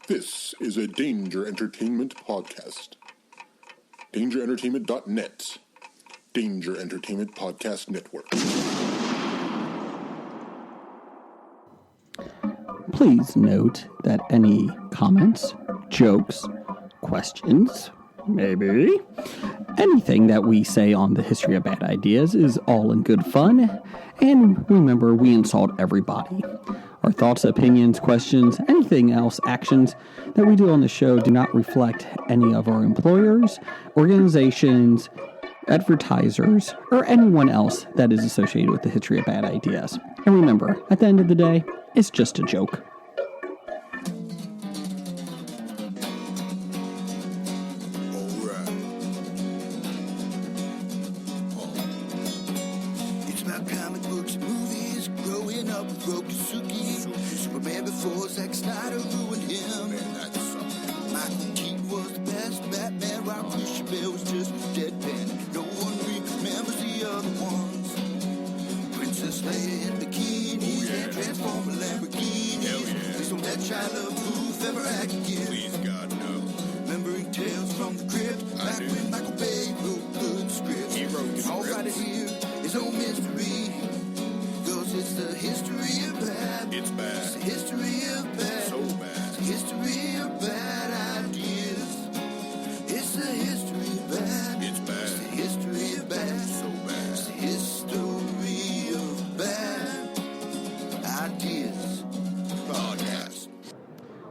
This is a Danger Entertainment podcast. DangerEntertainment.net. Danger Entertainment Podcast Network. Please note that any comments, jokes, questions, maybe anything that we say on the History of Bad Ideas is all in good fun. And remember, we insult everybody. Our thoughts, opinions, questions, anything else, actions that we do on the show do not reflect any of our employers, organizations, advertisers, or anyone else that is associated with the History of Bad Ideas. And remember, at the end of the day, it's just a joke.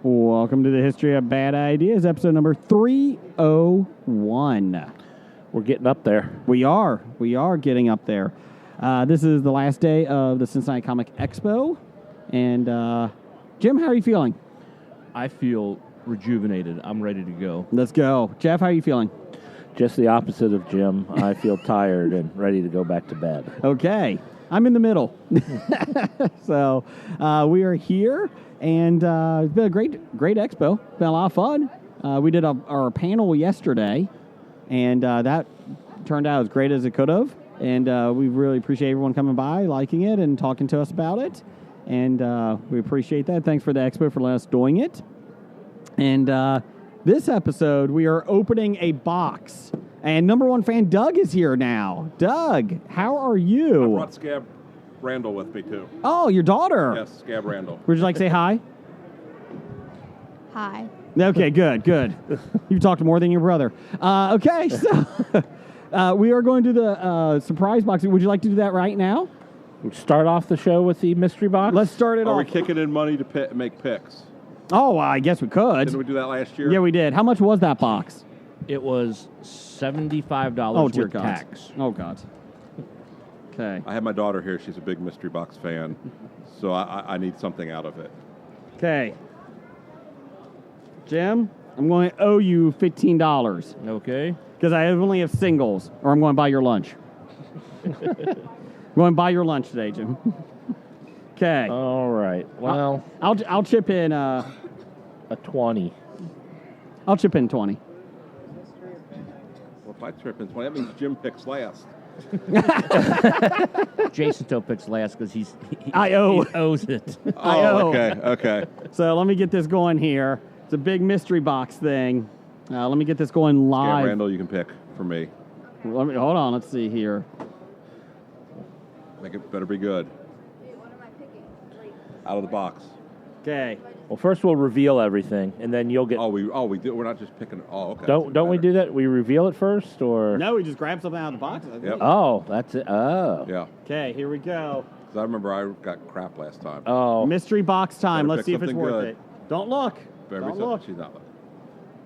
Welcome to the History of Bad Ideas, episode number 301. We're getting up there. We are getting up there. This is the last day of the Cincinnati Comic Expo. And, Jim, how are you feeling? I feel rejuvenated. I'm ready to go. Let's go. Jeff, how are you feeling? Just the opposite of Jim. I feel tired and ready to go back to bed. Okay. I'm in the middle. So, we are here. And it's been a great expo. Been a lot of fun. We did our panel yesterday, and that turned out as great as it could have. And we really appreciate everyone coming by, liking it, and talking to us about it. And we appreciate that. Thanks for the expo for letting us doing it. And this episode, we are opening a box. And number one fan Doug is here now. Doug, how are you? I brought Scab Randall with me, too. Oh, your daughter. Yes, Scab Randall. Would you like to say hi? Hi. Okay, good. You've talked more than your brother. Okay, so we are going to the surprise box. Would you like to do that right now? We start off the show with the mystery box? Let's start it off. Are we kicking in money to make picks? Oh, I guess we could. Didn't we do that last year? Yeah, we did. How much was that box? It was $75 with tax. Oh, God. Okay. I have my daughter here. She's a big mystery box fan, so I need something out of it. Okay. Jim, I'm going to owe you $15. Okay. Because I only have singles, or I'm going to buy your lunch. I'm going to buy your lunch today, Jim. Okay. All right. Well, I'll chip in a 20. I'll chip in 20. Well, if I trip in 20, that means Jim picks last. Jason still picks last because he owes it. Oh, okay. So let me get this going here. It's a big mystery box thing. Let me get this going live. Scab Randall, you can pick for me. Hold on. Let's see here. Make it better be good. What am I picking? Out of the box. Okay. Well, first we'll reveal everything, and then you'll get... Oh, we do. We're not just picking... Oh, okay. Don't we do that? We reveal it first, or... No, we just grab something out of the box. Yep. Oh, that's it. Oh. Yeah. Okay, here we go. Because I remember I got crap last time. Oh. Mystery box time. Better Let's pick see if it's something worth good. it. Don't look. Don't look. She's not looking.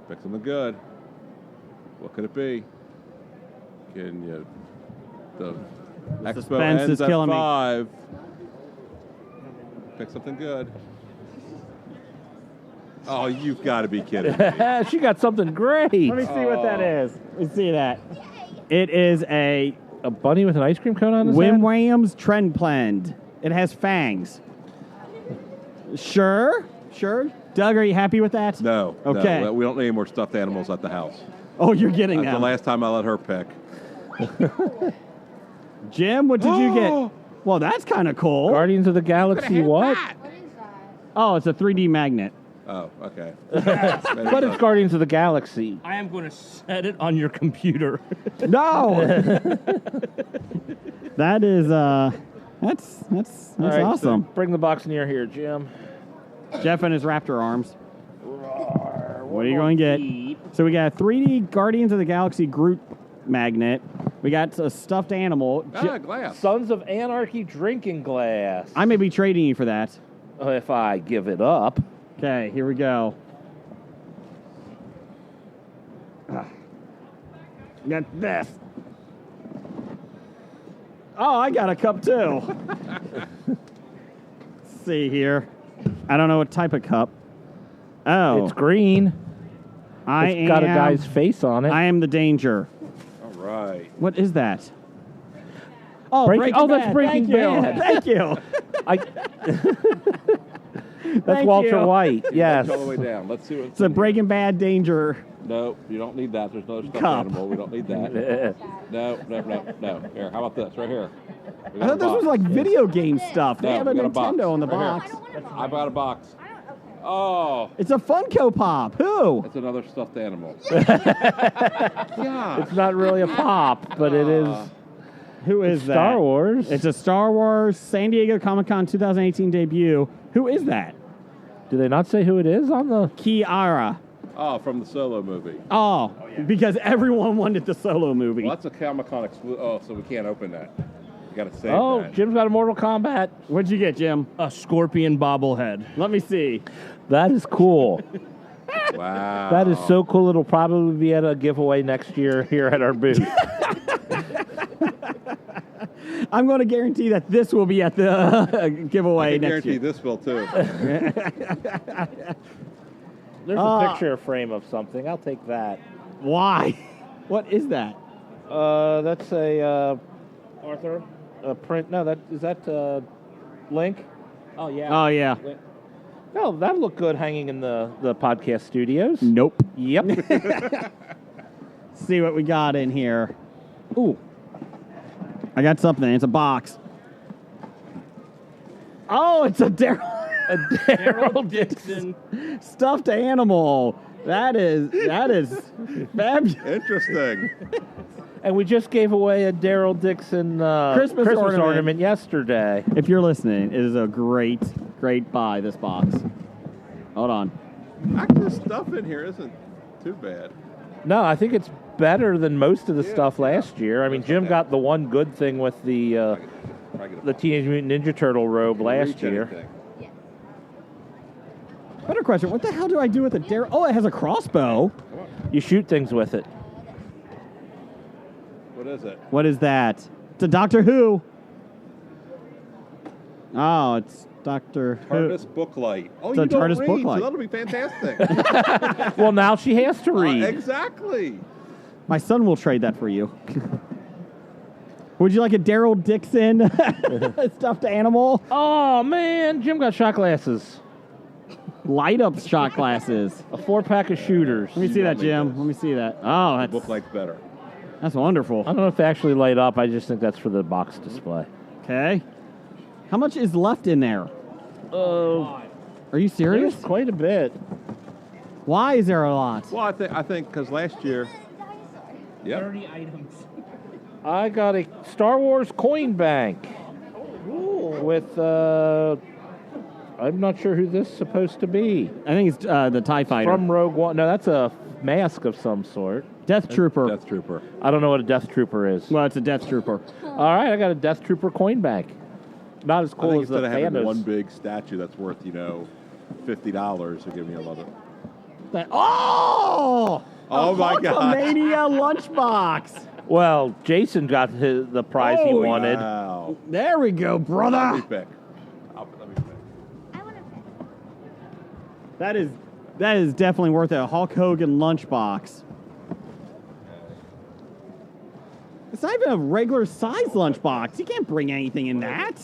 Pick something good. What could it be? Can you... The expo suspense ends is at killing me. 5. Pick something good. Oh, you've got to be kidding me. She got something great. Let me see what that is. Let's see that. It is a bunny with an ice cream cone on his Wim head? Wham's Trend Blend. It has fangs. Sure. Doug, are you happy with that? No. Okay. No, we don't need any more stuffed animals at the house. Oh, you're getting That's them. the last time I let her pick. Jim, what did you get? Well, that's kind of cool. Guardians of the Galaxy what? What is that? Oh, it's a 3D magnet. Oh, okay. But it's Guardians of the Galaxy. I am going to set it on your computer. No! That is, that's All right, awesome. so bring the box near here, Jim. Jeff and his raptor arms. What are you going to get? So we got a 3D Guardians of the Galaxy Groot magnet. We got a stuffed animal. Glass. Sons of Anarchy drinking glass. I may be trading you for that. If I give it up. Okay, here we go. Got this. Oh, I got a cup too. Let's see here. I don't know what type of cup. Oh, It's green. It's got a guy's face on it. I am the danger. All right. What is that? Oh, That's Breaking Bad. Thank you. That's Thank Walter you. White. Yes. All the way down. Let's see what's It's a in here. Breaking Bad danger. No, you don't need that. There's no stuffed Cup. animal. We don't need that. No. Here, how about this? Right here. We I got thought a this was box. like video game stuff. They No, have a we got a box. Nintendo on the Right box. here. I bought a box. Oh, It's a Funko Pop. Who? it's another stuffed animal. Yeah. It's not really a pop, but it is Who is that? Star Wars. It's a Star Wars San Diego Comic-Con 2018 debut. Who is that? Do they not say who it is on the... Kiara. Oh, from the Solo movie. Oh, because everyone wanted the Solo movie. Well, that's a Comic-Con exclusive. Oh, so we can't open that. You got to save Oh, that. Jim's got a Mortal Kombat. What'd you get, Jim? A scorpion bobblehead. Let me see. That is cool. Wow. That is so cool. It'll probably be at a giveaway next year here at our booth. I'm going to guarantee that this will be at the giveaway I can next guarantee year. this will too. There's a picture frame of something. I'll take that. Why? What is that? That's a Arthur. A print. No, is that Link? Oh yeah. Oh, yeah. Oh, that'll look good hanging in the podcast studios. Nope. Yep. See what we got in here. Ooh. I got something. It's a box. Oh, it's a Daryl Dixon. stuffed animal. That is fabulous. Interesting. And we just gave away a Daryl Dixon Christmas ornament yesterday. If you're listening, it is a great buy, this box. Hold on. Actually, the stuff in here isn't too bad. No, I think it's better than most of the Yeah, stuff last year. I mean, Jim got the one good thing with the Teenage Mutant Ninja Turtle robe last year. Better question. What the hell do I do with a Daryl? Oh, it has a crossbow. You shoot things with it. What is it? What is that? It's a Doctor Who. Oh, it's Doctor Who. TARDIS Booklight. Oh, It's a you don't TARDIS read, Booklight. so that'll be fantastic. Well, now she has to read. Exactly. My son will trade that for you. Would you like a Daryl Dixon stuffed animal? Oh, man. Jim got shot glasses. Light up shot glasses. A 4-pack of shooters. Let me see that, want me Jim. this. Let me see that. Oh, Booklight's better. that's wonderful. I don't know if they actually light up. I just think that's for the box display. Okay. How much is left in there? Oh, Are you serious? there's quite a bit. Why is there a lot? Well, I think because last year. Yep. 30 items. I got a Star Wars coin bank with, I'm not sure who this is supposed to be. I think it's the TIE Fighter. From Rogue One. No, that's a mask of some sort. Death Trooper. Death Trooper. I don't know what a Death Trooper is. Well, it's a Death Trooper. All right, I got a Death Trooper coin bank. Not as I cool think as the instead of having Thanos. one big statue that's worth, $50, they're giving me a lot of. Oh! Oh, my God. Hulkamania lunchbox. Well, Jason got the prize he Oh, wanted. Wow. There we go, Let me brother. pick. Let me pick. I want to pick. That is definitely worth it. A Hulk Hogan lunchbox. It's not even a regular size lunchbox. You can't bring anything in that.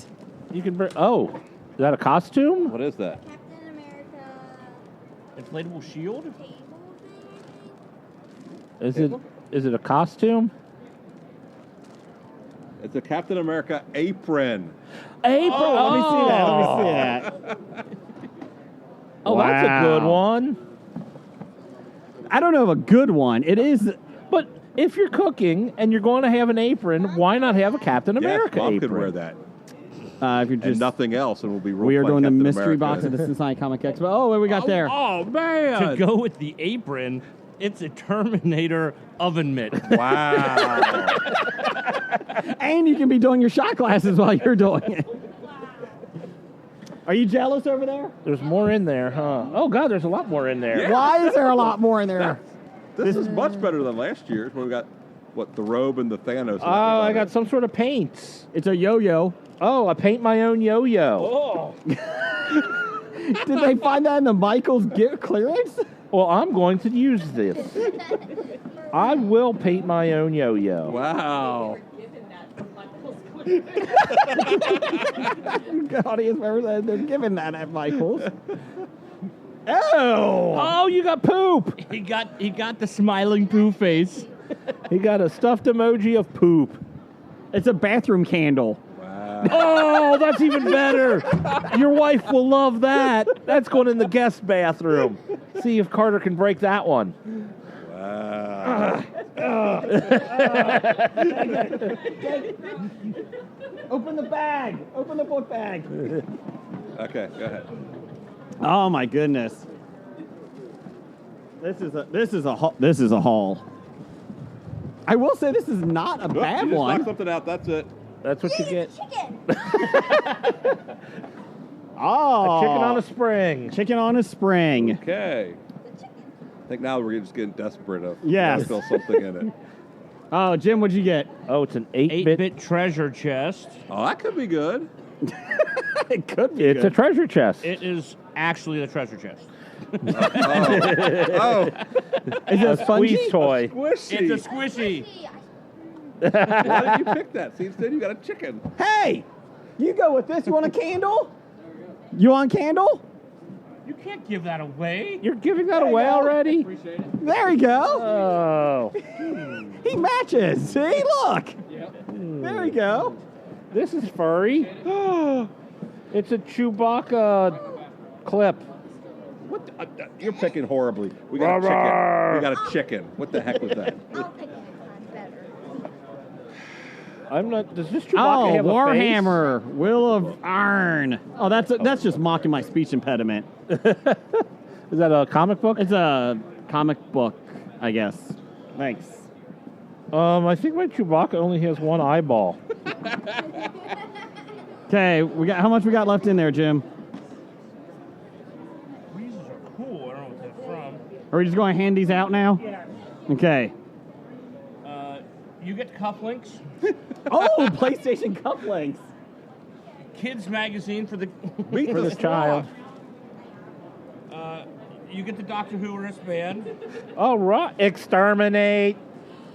You can bring. Oh, is that a costume? What is that? Captain America Inflatable shield? table thing. Is it a costume? It's a Captain America apron. Apron. Oh, let me see that. Let me see that. Oh, that's a good one. I don't know of a good one. It is. But if you're cooking and you're going to have an apron, why not have a Captain America Yes, Bob apron? could wear that. If you're And just, nothing else, and we'll be we are role-playing doing the Captain mystery America. box of the Cincinnati Comic Expo. Oh, what we got there? Oh, man! To go with the apron, it's a Terminator oven mitt. Wow. And you can be doing your shot glasses while you're doing it. Are you jealous over there? There's more in there, huh? Oh, God, there's a lot more in there. Yeah. Why is there a lot more in there? This is much better than last year's when we got, the robe and the Thanos. Oh, I got some sort of paints. It's a yo-yo. Oh, I paint my own yo-yo. Oh, Did they find that in the Michaels clearance? Well, I'm going to use this. I will paint my own yo-yo. Wow. Audience members, they're giving that at Michaels. Oh! Oh, you got poop. he got the smiling poo face. He got a stuffed emoji of poop. It's a bathroom candle. Wow. Oh, that's even better. Your wife will love that. That's going in the guest bathroom. See if Carter can break that one. Wow. Open the bag. Open the book bag. Okay, go ahead. Oh my goodness. This is a haul. I will say this is not a Oop, bad you just one. knocked something out. That's it. That's what you get. Chicken. Oh, A chicken on a spring. chicken on a spring. Okay. I think now we're just getting desperate. Yes. Feel something in it. Oh, Jim, what'd you get? Oh, it's an 8-bit. 8-bit treasure chest. Oh, that could be good. It could be. It's a treasure chest. It is actually the treasure chest. Oh, Is it a spongy? Squeeze toy. squishy. It's a squishy. Why did you pick that? See, instead you got a chicken. Hey, you go with this. You want a candle? You want a candle? You can't give that away. You're giving that away already? Appreciate it. There we go. Oh. He matches. See, look. There we go. This is furry. It's a Chewbacca clip. What? You're picking horribly. We got a chicken. We got a chicken. What the heck was that? I'll pick this one better. I'm not. Does this Chewbacca have a face? Warhammer, Will of Iron. Oh, that's just mocking my speech impediment. Is that a comic book? It's a comic book, I guess. Thanks. I think my Chewbacca only has one eyeball. Okay, we got how much we got left in there, Jim? These are cool. I don't know what they're from. Are we just going to hand these out now? Yeah. Okay. You get cufflinks. Oh, PlayStation cufflinks. Kids magazine for the For this child. You get the Doctor Who wristband. All right. Exterminate.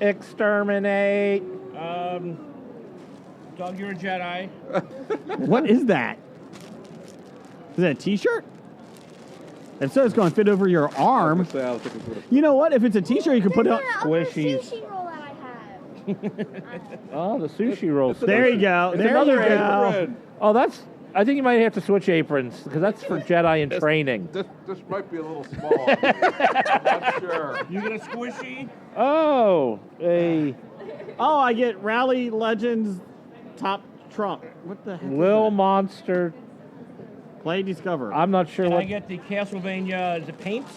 Exterminate. Doug, you're a Jedi. What is that? Is that a T-shirt? If so, it's going to fit over your arm. You know what? If it's a T-shirt, you can put it on. Squishies. Sushi roll that I have. Oh, the sushi roll. There you go. It's There another you go. Apron. Oh, that's. I think you might have to switch aprons because that's for Jedi in training. This might be a little small. I'm not sure. You get a squishy. Oh, a Oh, I get Rally Legends Top Trump. What the heck? Lil is Monster. that? Play Discover. I'm not sure Can what. I get the Castlevania? Is it paint?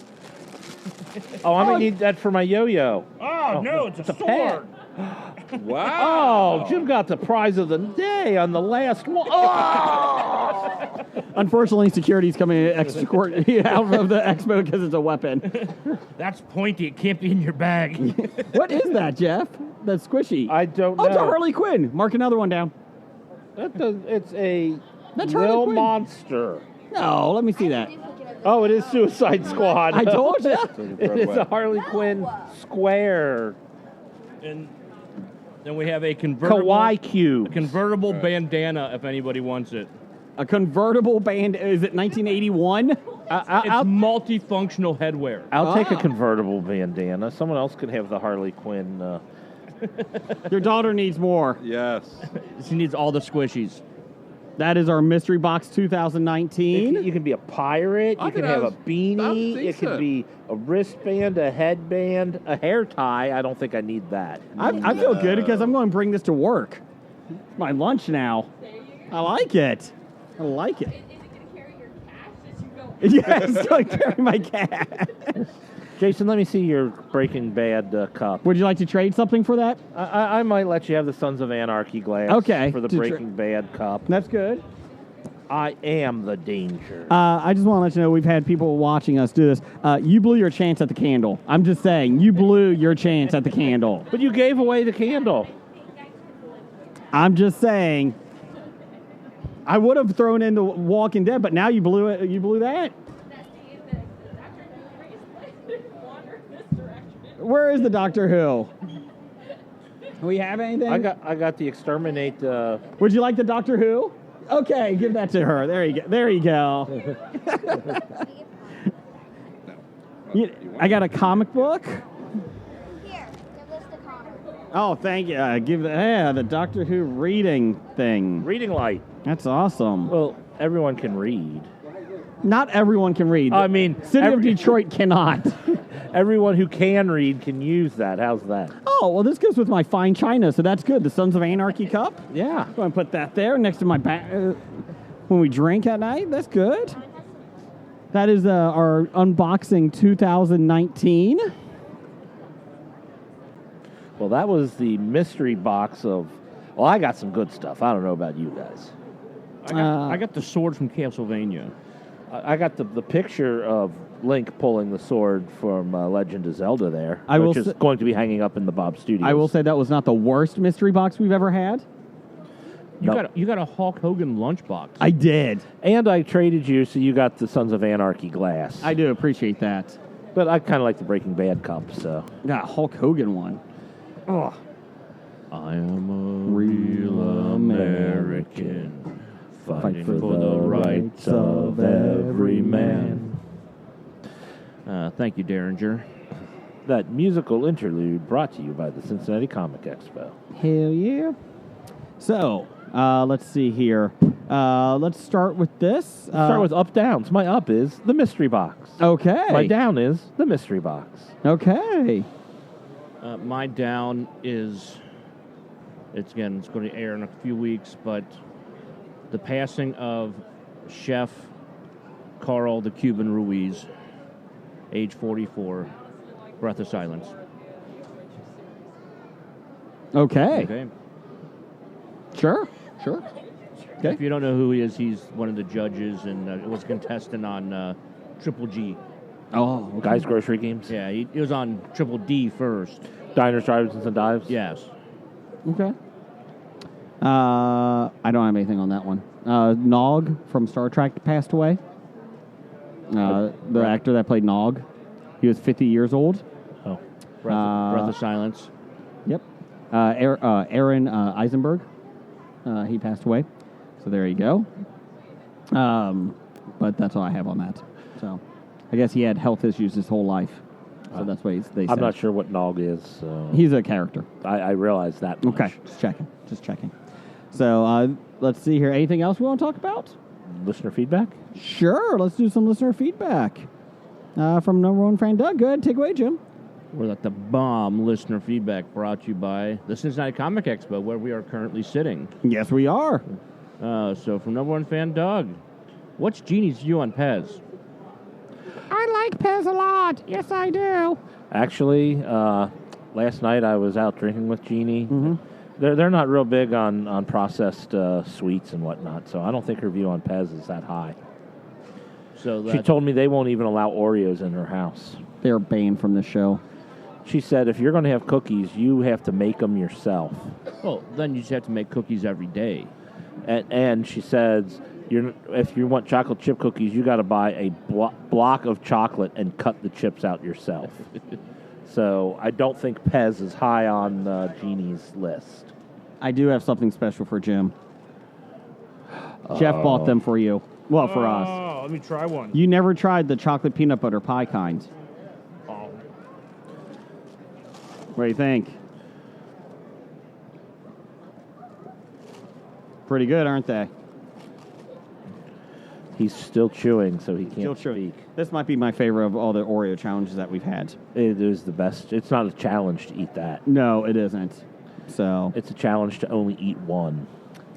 Oh, I'm gonna need that for my yo-yo. Oh, no, it's a a pet. sword. Wow. Oh, Jim got the prize of the day on the last one. Oh! Unfortunately, security's coming out of the expo because it's a weapon. That's pointy. It can't be in your bag. What is that, Jeff? That's squishy. I don't Oh, it's a know. Harley Quinn. Mark another one down. That does, it's a That's Harley Lil Quinn. Monster. No, let me see that. Oh, it is Suicide Squad. I told you. It is a Harley Quinn square. And then we have a convertible Kawaii cube. convertible bandana if anybody wants it. A convertible band. Is it 1981? It's I'll multifunctional headwear. take a Ah. convertible bandana. Someone else could have the Harley Quinn. Your daughter needs more. Yes. She needs all the squishies. That is our Mystery Box You 2019. can be a pirate. I You can think have that a was beanie. It can decent. be a wristband, a headband, a hair tie. I don't think I need that. I feel good because I'm going to bring this to work. It's my lunch now. I like it. I like it. Is it going to carry your cash as you go? Yeah, it's going to carry my cat. Jason, let me see your Breaking Bad cup. Would you like to trade something for that? I might let you have the Sons of Anarchy glass. Okay. For the Breaking Bad cup. That's good. I am the danger. I just want to let you know we've had people watching us do this. You blew your chance at the candle. I'm just saying, you blew your chance at the candle. But you gave away the candle. I'm just saying. I would have thrown in the Walking Dead, but now you blew it. You blew that. Where is the Doctor Who? Do we have anything? I got the Exterminate. Would you like the Doctor Who? Okay, give that to her. There you go. There you go. I got a comic book. Here, give this to Connor. Oh, thank you. Give the Doctor Who reading thing. Reading light. That's awesome. Well, everyone can read. Not everyone can read. I mean, City of Detroit cannot. Everyone who can read can use that. How's that? Oh, well, this goes with my fine china, so that's good. The Sons of Anarchy cup. Yeah. Go and put that there next to my back when we drink at night. That's good. That is our unboxing 2019. Well, that was the mystery box of. Well, I got some good stuff. I don't know about you guys. I got the sword from Castlevania. I got the picture of Link pulling the sword from Legend of Zelda there, which is going to be hanging up in the Bob Studios. I will say that was not the worst mystery box we've ever had. You got a Hulk Hogan lunchbox. I did. And I traded you, so you got the Sons of Anarchy glass. I do appreciate that. But I kind of like the Breaking Bad cup, so. Yeah, Hulk Hogan one. Oh. I am a real American, fighting for the rights of every man. Thank you, Derringer. That musical interlude brought to you by the Cincinnati Comic Expo. Hell yeah. So, let's see here. Let's start with this. Start with up downs. My up is the mystery box. Okay. My down is the mystery box. Okay. My down is, it's going to air in a few weeks, but the passing of Chef Carl the Cuban Ruiz, age 44, breath of silence. Okay. Okay. Sure. Okay. If you don't know who he is, he's one of the judges and was a contestant on Triple G. Oh, okay. Guys Grocery Games. Yeah, he was on Triple D first. Diners, Drive-Ins, and Dives. Yes. Okay. I don't have anything on that one. Nog from Star Trek passed away. The actor that played Nog. He was 50 years old. Oh. Breath of silence. Yep. Aaron Eisenberg. He passed away. So there you go. But that's all I have on that. So I guess he had health issues his whole life. So that's what they said. I'm not sure what Nog is. So. He's a character. I realize that much. Okay. Just checking. So let's see here. Anything else we want to talk about? Listener feedback? Sure. Let's do some listener feedback. From number one fan Doug. Go ahead. Take away, Jim. We're at the bomb listener feedback brought to you by the Cincinnati Comic Expo, where we are currently sitting. Yes, we are. So from number one fan Doug, what's Jeannie's view on Pez? I like Pez a lot. Yes, I do. Actually, last night I was out drinking with Jeannie. Mm-hmm. They're not real big on processed sweets and whatnot, so I don't think her view on Pez is that high. So She told me they won't even allow Oreos in her house. They're banned from the show. She said if you're going to have cookies, you have to make them yourself. Well, then you just have to make cookies every day. And she says if you want chocolate chip cookies, you got to buy a block of chocolate and cut the chips out yourself. So I don't think Pez is high on Jeannie's list. I do have something special for Jim. Jeff bought them for you. Well, for us. Oh, let me try one. You never tried the chocolate peanut butter pie kind. Oh. What do you think? Pretty good, aren't they? He's still chewing, so he can't speak. This might be my favorite of all the Oreo challenges that we've had. It is the best. It's not a challenge to eat that. No, it isn't. So It's a challenge to only eat one.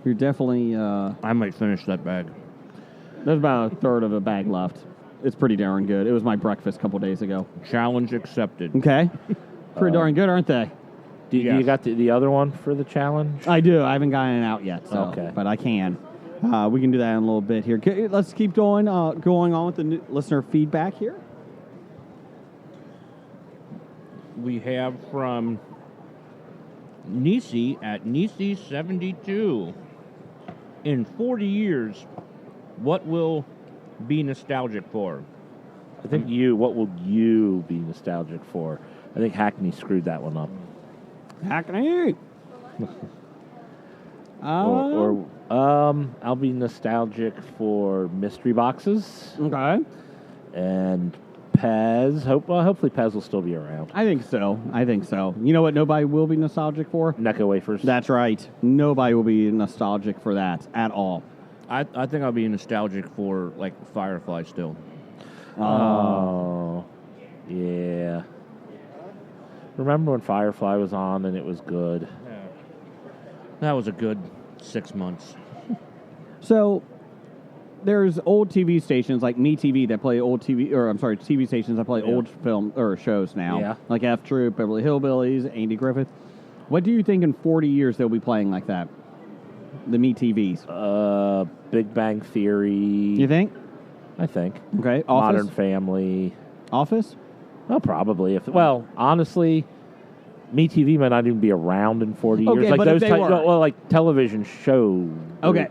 you're definitely. I might finish that bag. There's about a third of a bag left. It's pretty darn good. It was my breakfast a couple days ago. Challenge accepted. Okay, pretty darn good, aren't they? Do Yes. you got the other one for the challenge? I do. I haven't gotten it out yet. So, Okay. but I can. We can do that in a little bit here. Let's keep going on with the listener feedback here. We have from Nisi at Nisi72. In 40 years, what will be nostalgic for? I think what will you be nostalgic for? I think Hackney screwed that one up. Hackney. I'll be nostalgic for mystery boxes Okay. and Pez. Hopefully Pez will still be around. I think so. You know what nobody will be nostalgic for? Necco wafers. That's right. Nobody will be nostalgic for that at all. I think I'll be nostalgic for, like, Firefly still. Oh, yeah. Remember when Firefly was on and it was good? That was a good 6 months. So there's old TV stations like MeTV that play old TV stations that play old film or shows now. Yeah. Like F Troop, Beverly Hillbillies, Andy Griffith. What do you think in 40 years they'll be playing like that? The MeTVs. Big Bang Theory. You think? I think. Okay. Office? Modern Family. Office? Well, probably. Honestly, MeTV might not even be around in 40 Okay, years. Like but those if they were. like television show Okay.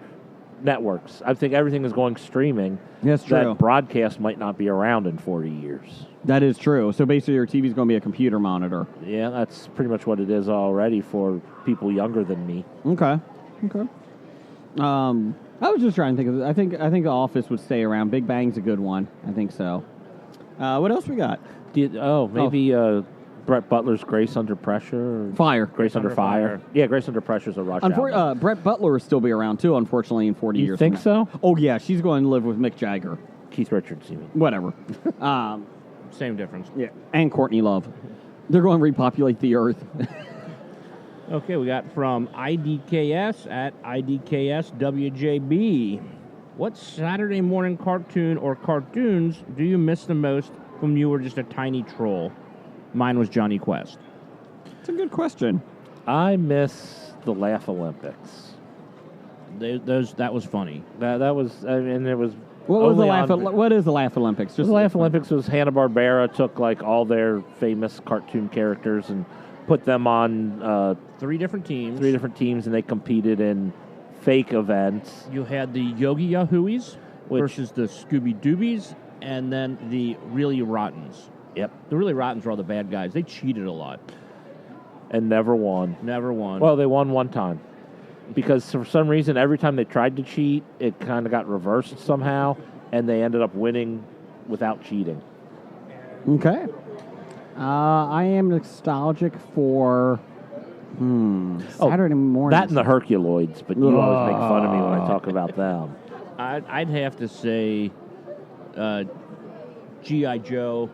networks. I think everything is going streaming. That's true. That broadcast might not be around in 40 years. That is true. So basically your TV is going to be a computer monitor. Yeah, that's pretty much what it is already for people younger than me. Okay. I was just trying to think of. I think The Office would stay around. Big Bang's a good one. I think so. What else we got? Maybe Brett Butler's Grace Under Pressure. Or Fire. Grace Under Fire. Yeah, Grace Under Pressure is a Rush album. Brett Butler will still be around too. Unfortunately, in 40 You years. think from now. so? Oh yeah, she's going to live with Mick Jagger. Keith Richards, you mean? Whatever. Same difference. Yeah, and Courtney Love. They're going to repopulate the earth. Okay, we got from IDKS at IDKSWJB. What Saturday morning cartoon or cartoons do you miss the most from when you were just a tiny troll? Mine was Johnny Quest. It's a good question. I miss the Laugh Olympics. That was funny. That was, and it was. What is the Laugh Olympics? The Laugh Olympics was Hanna-Barbera took like all their famous cartoon characters and put them on 3 different teams. 3 different teams, and they competed in fake events. You had the Yogi Yahooies versus the Scooby Doobies, and then the Really Rottens. Yep. The Really Rottens were all the bad guys. They cheated a lot. And never won. Never won. Well, they won one time. Because for some reason, every time they tried to cheat, it kind of got reversed somehow, and they ended up winning without cheating. Okay. I am nostalgic for Saturday morning. That and the Herculoids, but you always make fun of me when I talk about them. I'd have to say G.I. Joe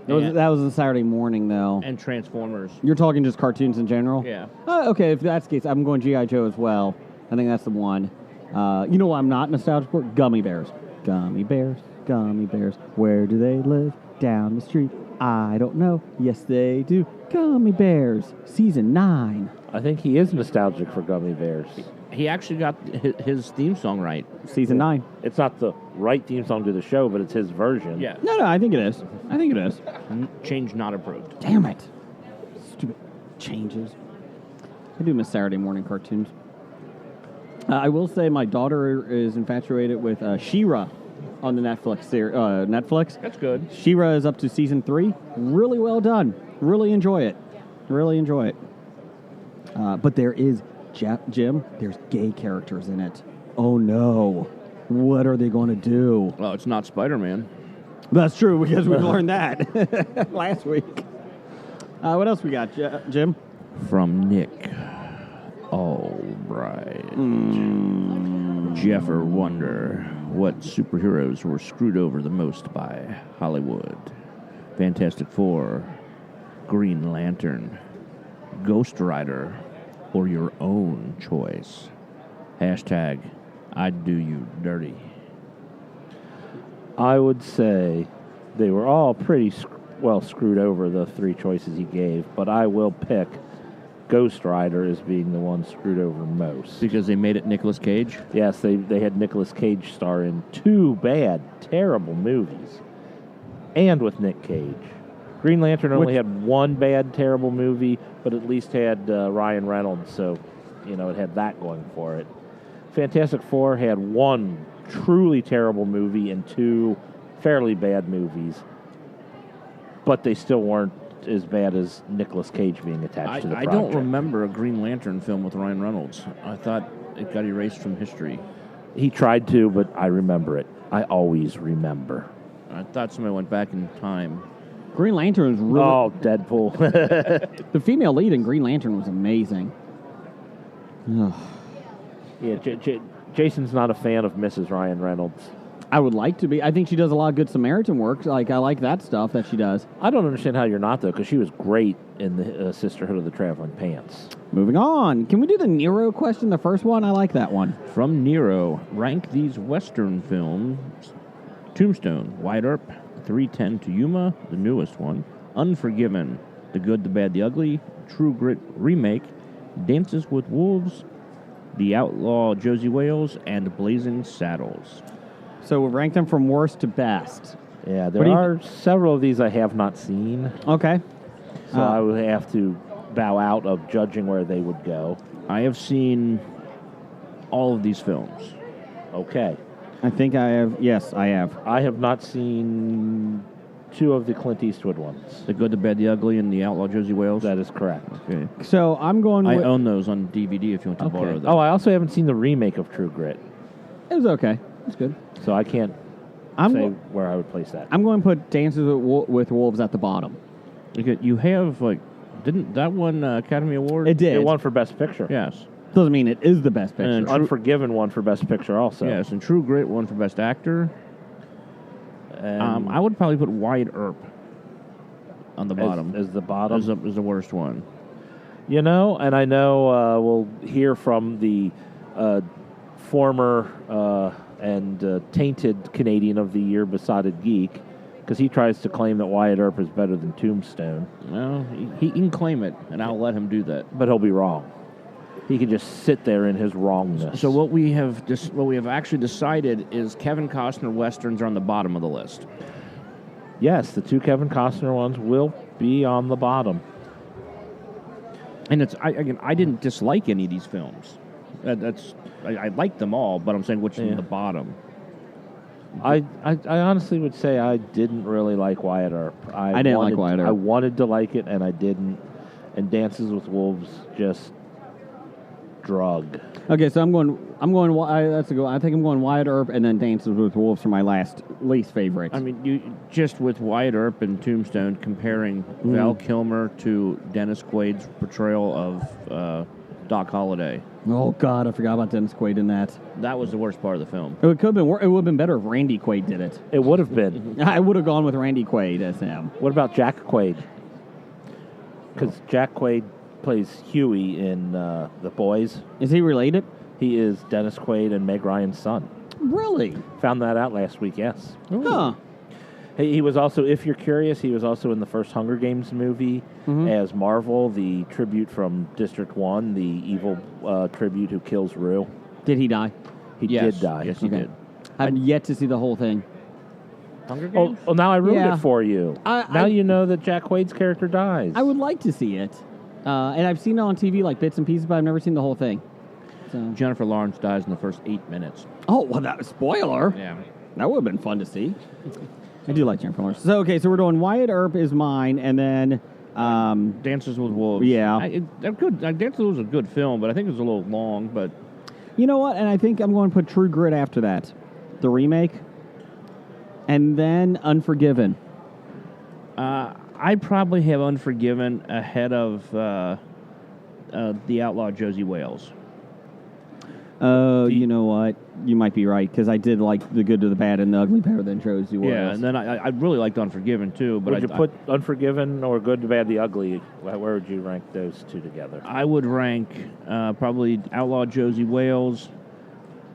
That was a Saturday morning, though. and Transformers. You're talking just cartoons in general? Yeah. Okay, if that's the case, I'm going G.I. Joe as well. I think that's the one. You know what I'm not nostalgic for? Gummy bears. Gummy bears. Gummy bears. Where do they live? Down the street. I don't know. Yes, they do. Gummy bears. Season 9. I think he is nostalgic for Gummy Bears. He actually got his theme song right. Season 9. It's not the right theme song to the show, but it's his version. Yeah. No, I think it is. Change not approved. Damn it. Stupid changes. I do miss Saturday morning cartoons. I will say my daughter is infatuated with She-Ra on the Netflix series. Netflix. That's good. She-Ra is up to season 3. Really well done. Really enjoy it. But there is, Jim, there's gay characters in it. Oh no. What are they going to do? Well, it's not Spider-Man. That's true, because we learned that last week. What else we got, Jim? From Nick. All right. Jeffer Wonder. what superheroes were screwed over the most by Hollywood. Fantastic Four, Green Lantern, Ghost Rider, or your own choice. Hashtag, I'd do you dirty. I would say they were all pretty well screwed over, the three choices he gave, but I will pick Ghost Rider as being the one screwed over most. Because they made it Nicolas Cage? Yes, they had Nicolas Cage star in 2 bad, terrible movies, and with Nick Cage. Green Lantern only had 1 bad, terrible movie, but at least had Ryan Reynolds, so, it had that going for it. Fantastic Four had 1 truly terrible movie and 2 fairly bad movies, but they still weren't as bad as Nicolas Cage being attached to the project. I don't remember a Green Lantern film with Ryan Reynolds. I thought it got erased from history. He tried to, but I remember it. I always remember. I thought somebody went back in time. Green Lantern was really... Oh, Deadpool. The female lead in Green Lantern was amazing. Ugh. Yeah, Jason's not a fan of Mrs. Ryan Reynolds. I would like to be. I think she does a lot of good Samaritan work. I like that stuff that she does. I don't understand how you're not, though, because she was great in the Sisterhood of the Traveling Pants. Moving on. Can we do the Nero question, the first one? I like that one. From Nero, rank these Western films. Tombstone, Wyatt Earp, 3:10 to Yuma, the newest one. Unforgiven, The Good, the Bad, the Ugly, True Grit remake, Dances with Wolves, The Outlaw Josie Wales, and Blazing Saddles. So we'll rank them from worst to best. Yeah, there are several of these I have not seen. Okay. So I would have to bow out of judging where they would go. I have seen all of these films. Okay. I think I have. Yes, I have. I have not seen 2 of the Clint Eastwood ones. The Good, the Bad, the Ugly, and The Outlaw Josie Wales? That is correct. Okay. So I'm going I with... own those on DVD if you want to borrow them. Oh, I also haven't seen the remake of True Grit, It was okay. It's good. so I can't say where I would place that. I'm going to put Dances with Wolves at the bottom. Okay, you have, didn't that one Academy Award? It did. It won for Best Picture. Yes. Doesn't mean it is the best picture. And Unforgiven won for Best Picture also. Yes, and True Grit won for Best Actor. And I would probably put Wyatt Earp on the bottom. As the bottom. As the worst one. And I know we'll hear from the former and tainted Canadian of the Year, Besotted Geek, because he tries to claim that Wyatt Earp is better than Tombstone. Well, he can claim it, and I'll let him do that. But he'll be wrong. He can just sit there in his wrongness. So what we have actually decided is Kevin Costner westerns are on the bottom of the list. Yes, the 2 Kevin Costner ones will be on the bottom. And I didn't dislike any of these films. I liked them all, but I'm saying which is the bottom. I honestly would say I didn't really like Wyatt Earp. I didn't like Wyatt Earp. I wanted to like it, and I didn't. And Dances with Wolves just drug. Okay, so I'm going. That's a go. I think I'm going Wyatt Earp and then Dances with Wolves for my least favorite. I mean, you just with Wyatt Earp and Tombstone comparing Val Kilmer to Dennis Quaid's portrayal of Doc Holliday. Oh God, I forgot about Dennis Quaid in that. That was the worst part of the film. It could have been. It would have been better if Randy Quaid did it. It would have been. I would have gone with Randy Quaid as him. What about Jack Quaid? Because Jack Quaid plays Huey in The Boys. Is he related? He is Dennis Quaid and Meg Ryan's son. Really? Found that out last week, yes. Huh. He was also, if you're curious, he was also in the first Hunger Games movie as Marvel, the tribute from District 1, the evil tribute who kills Rue. Did he die? He did die. Yes, he did. I've yet to see the whole thing. Hunger Games? Oh, now I ruined Yeah. it for you. Now you know that Jack Quaid's character dies. I would like to see it. And I've seen it on TV, like bits and pieces, but I've never seen the whole thing. So. Jennifer Lawrence dies in the first 8 minutes. Oh, well, that was spoiler. Yeah. That would have been fun to see. I do like Jennifer Lawrence. So, okay, so we're doing Wyatt Earp is mine, and then... Dances with Wolves. Yeah. They're good. Dances with Wolves is a good film, but I think it was a little long, but... You know what? And I think I'm going to put True Grit after that. The remake. And then Unforgiven. I'd probably have Unforgiven ahead of The Outlaw Josie Wales. Oh, you know what? You might be right, because I did like The Good, the Bad, and the Ugly better than Josie Wales. Yeah, and then I really liked Unforgiven, too. But Would you put Unforgiven or Good, the Bad, the Ugly? Where would you rank those two together? I would rank probably Outlaw Josie Wales,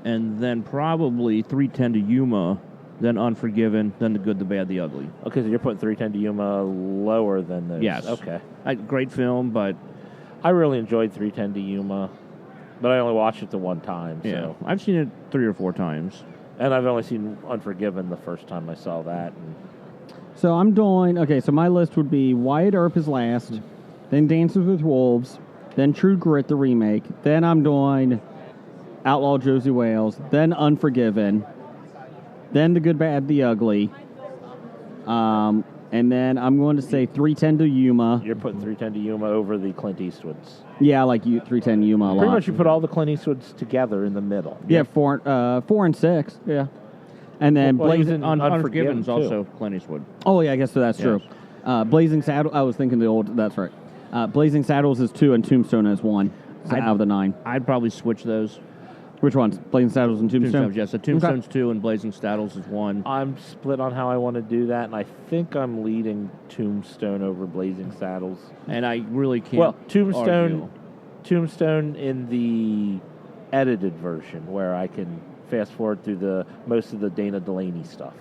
and then probably 310 to Yuma, then Unforgiven, then The Good, the Bad, the Ugly. Okay, so you're putting 310 to Yuma lower than those. Yes. Okay. Great film, but I really enjoyed 310 to Yuma, but I only watched it the one time. yeah, So. I've seen it 3 or 4 times. And I've only seen Unforgiven the first time I saw that. And So I'm doing, okay, so my list would be Wyatt Earp is last, then Dances with Wolves, then True Grit, the remake, then I'm doing Outlaw Josie Wales, then Unforgiven, then The Good, Bad, the Ugly, and then I'm going to say 310 to Yuma. you're putting 310 to Yuma over the Clint Eastwoods. Yeah, I like 310 Yuma a lot. Pretty much you put all the Clint Eastwoods together in the middle. Yeah, 4 and 6, yeah. And then Well, he's Blazing... in Unforgiven's too. also Clint Eastwood. Oh, yeah, I guess so, that's true. Blazing Saddles, I was thinking the old, that's right. Blazing Saddles is 2 and Tombstone is 1 out of the 9. I'd probably switch those. Which ones? Blazing Saddles and Tombstone? Tombstones, yes. So Tombstone's 2 and Blazing Saddles is 1. I'm split on how I want to do that, and I think I'm leading Tombstone over Blazing Saddles. And I really can't Well, Tombstone, argue. Tombstone in the edited version, where I can fast forward through most of the Dana Delaney stuff,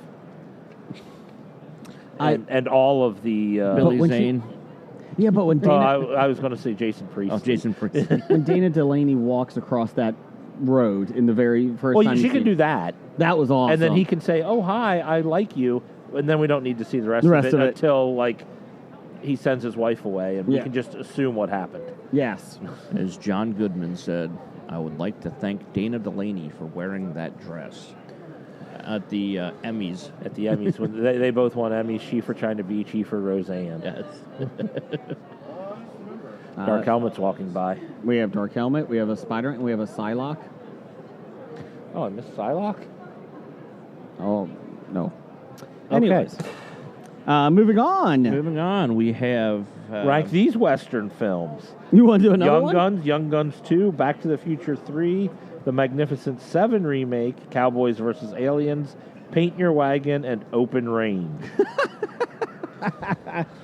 and all of the Billy when she- Zane. Yeah, but when Dana, I was going to say Jason Priestley. Oh, Jason Priestley. when Dana Delaney walks across that road in the very first Well, time she you can see do him, that, that was awesome. and then he can say, "Oh, hi, I like you," and then we don't need to see the rest of it until like he sends his wife away, and we Yeah. can just assume what happened. Yes. As John Goodman said, I would like to thank Dana Delaney for wearing that dress at the Emmys. At the Emmys, when they both won Emmys, she for China Beach, he for Roseanne. Yes. Dark Helmet's walking by. We have Dark Helmet, we have a Spider, and we have a Psylocke. Oh, I missed Psylocke? Oh, no. Okay. Anyways. Moving on. Moving on, we have... Rank these Western films. You want to do another Young one? Guns, Young Guns 2, Back to the Future 3, The Magnificent 7 remake, Cowboys vs. Aliens, Paint Your Wagon, and Open Range.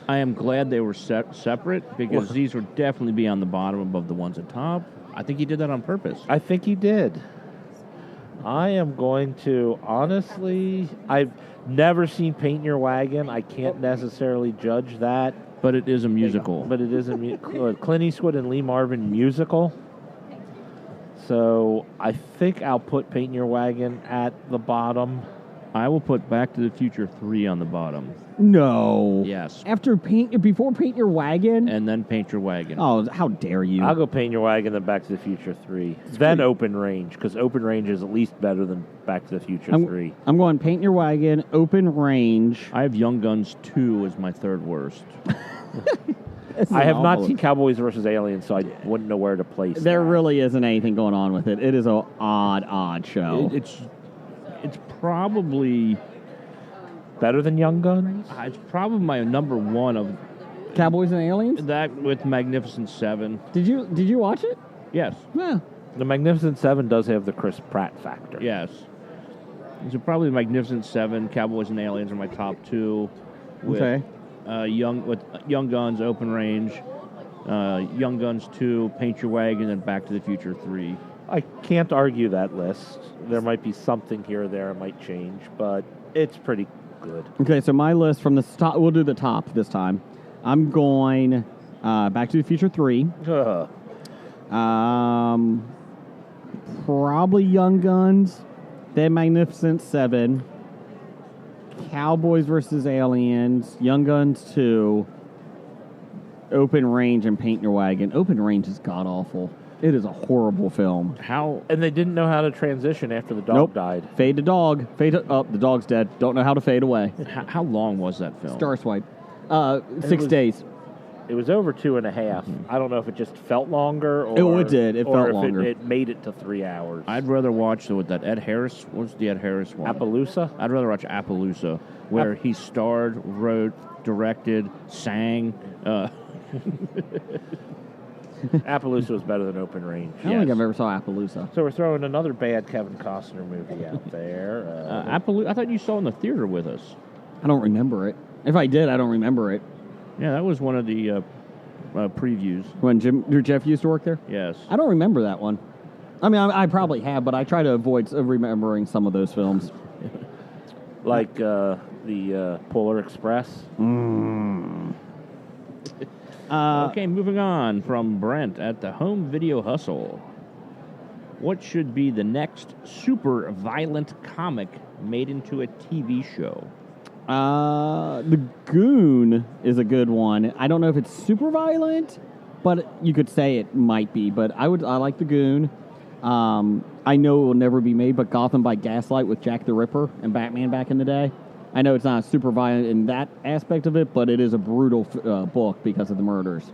I am glad they were separate, because these would definitely be on the bottom above the ones at top. I think he did that on purpose. I think he did. I am going to, honestly, I've never seen Paint Your Wagon. I can't necessarily judge that. But it is a musical. But it is a Clint Eastwood and Lee Marvin musical. So I think I'll put Paint Your Wagon at the bottom. I will put Back to the Future 3 on the bottom. No. Yes. Before Paint Your Wagon? And then Paint Your Wagon. Oh, how dare you. I'll go Paint Your Wagon, then Back to the Future 3. Then Open Range, because Open Range is at least better than Back to the Future 3. I'm going Paint Your Wagon, Open Range. I have Young Guns 2 as my third worst. I have not seen Cowboys vs. Aliens, so I wouldn't know where to place There that. really isn't anything going on with it. It is an odd show. It's probably Better than Young Guns? it's probably my number one of Cowboys and Aliens? that with Magnificent Seven. Did you watch it? Yes, Yeah. The Magnificent 7 does have the Chris Pratt factor. yes. So probably Magnificent Seven, Cowboys and Aliens are my top two. With, Okay. Young Guns, Open Range, Young Guns 2, Paint Your Wagon, and Back to the Future 3. I can't argue that list. There might be something here or there it might change, but it's pretty good. Okay, so my list from the top, we'll do the top this time. I'm going Back to the Future 3. Ugh. Probably Young Guns, then Magnificent 7, Cowboys versus Aliens, Young Guns 2, Open Range, and Paint Your Wagon. Open Range is god-awful. It is a horrible film. And they didn't know how to transition after the dog died. Fade to dog. The dog's dead. Don't know how to fade away. How long was that film? Star Swipe. 6 days. It was over 2.5. I don't know if it just felt longer or Oh, it did. It or felt if longer. It made it to 3 hours. I'd rather watch with that Ed Harris. What's the Ed Harris one? Appaloosa? I'd rather watch Appaloosa, where he starred, wrote, directed, sang. Appaloosa was better than Open Range. I don't think I've ever saw Appaloosa. So we're throwing another bad Kevin Costner movie out there. Appaloosa. I thought you saw in the theater with us. I don't remember it. If I did, I don't remember it. Yeah, that was one of the previews. When Jeff used to work there? Yes. I don't remember that one. I mean, I probably have, but I try to avoid remembering some of those films. Like the Polar Express. Okay, moving on from Brent at the Home Video Hustle. What should be the next super violent comic made into a TV show? The Goon is a good one. I don't know if it's super violent, but you could say it might be. But I like The Goon. I know it will never be made, but Gotham by Gaslight with Jack the Ripper and Batman back in the day. I know it's not super violent in that aspect of it, but it is a brutal book because of the murders.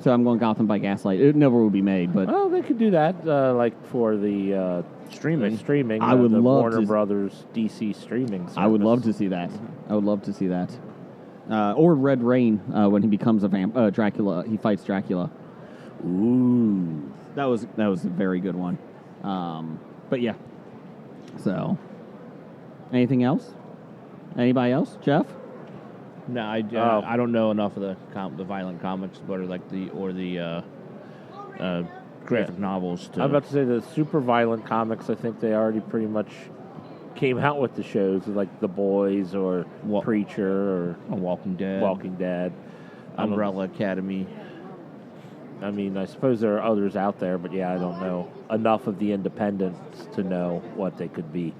So I'm going Gotham by Gaslight. It never will be made, but Oh, they could do that, like for the Streaming. I would the love Warner to- Brothers DC streaming service. I would love to see that. I would love to see that. Or Red Rain when he becomes a Dracula. He fights Dracula. Ooh. That was a very good one. But yeah. So, anything else? Anybody else? Jeff? No, I don't know enough of the violent comics, but the graphic novels. I'm about to say the super violent comics, I think they already pretty much came out with the shows, like The Boys or Preacher or Walking Dead. Walking Dead. Umbrella Academy. I mean, I suppose there are others out there, but yeah, I don't know enough of the independents to know what they could be.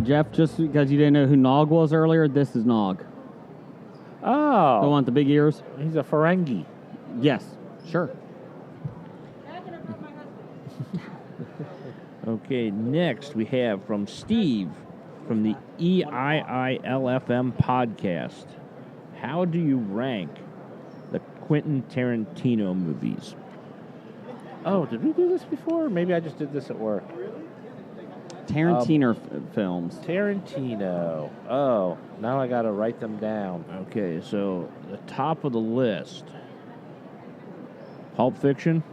Jeff, just because you didn't know who Nog was earlier, this is Nog. Oh. The one with the big ears? He's a Ferengi. Yes, sure. Okay, next we have from Steve from the EIILFM podcast. How do you rank the Quentin Tarantino movies? Oh, did we do this before? Maybe I just did this at work. Tarantino films. Tarantino. Oh, now I got to write them down. Okay, so the top of the list. Pulp Fiction.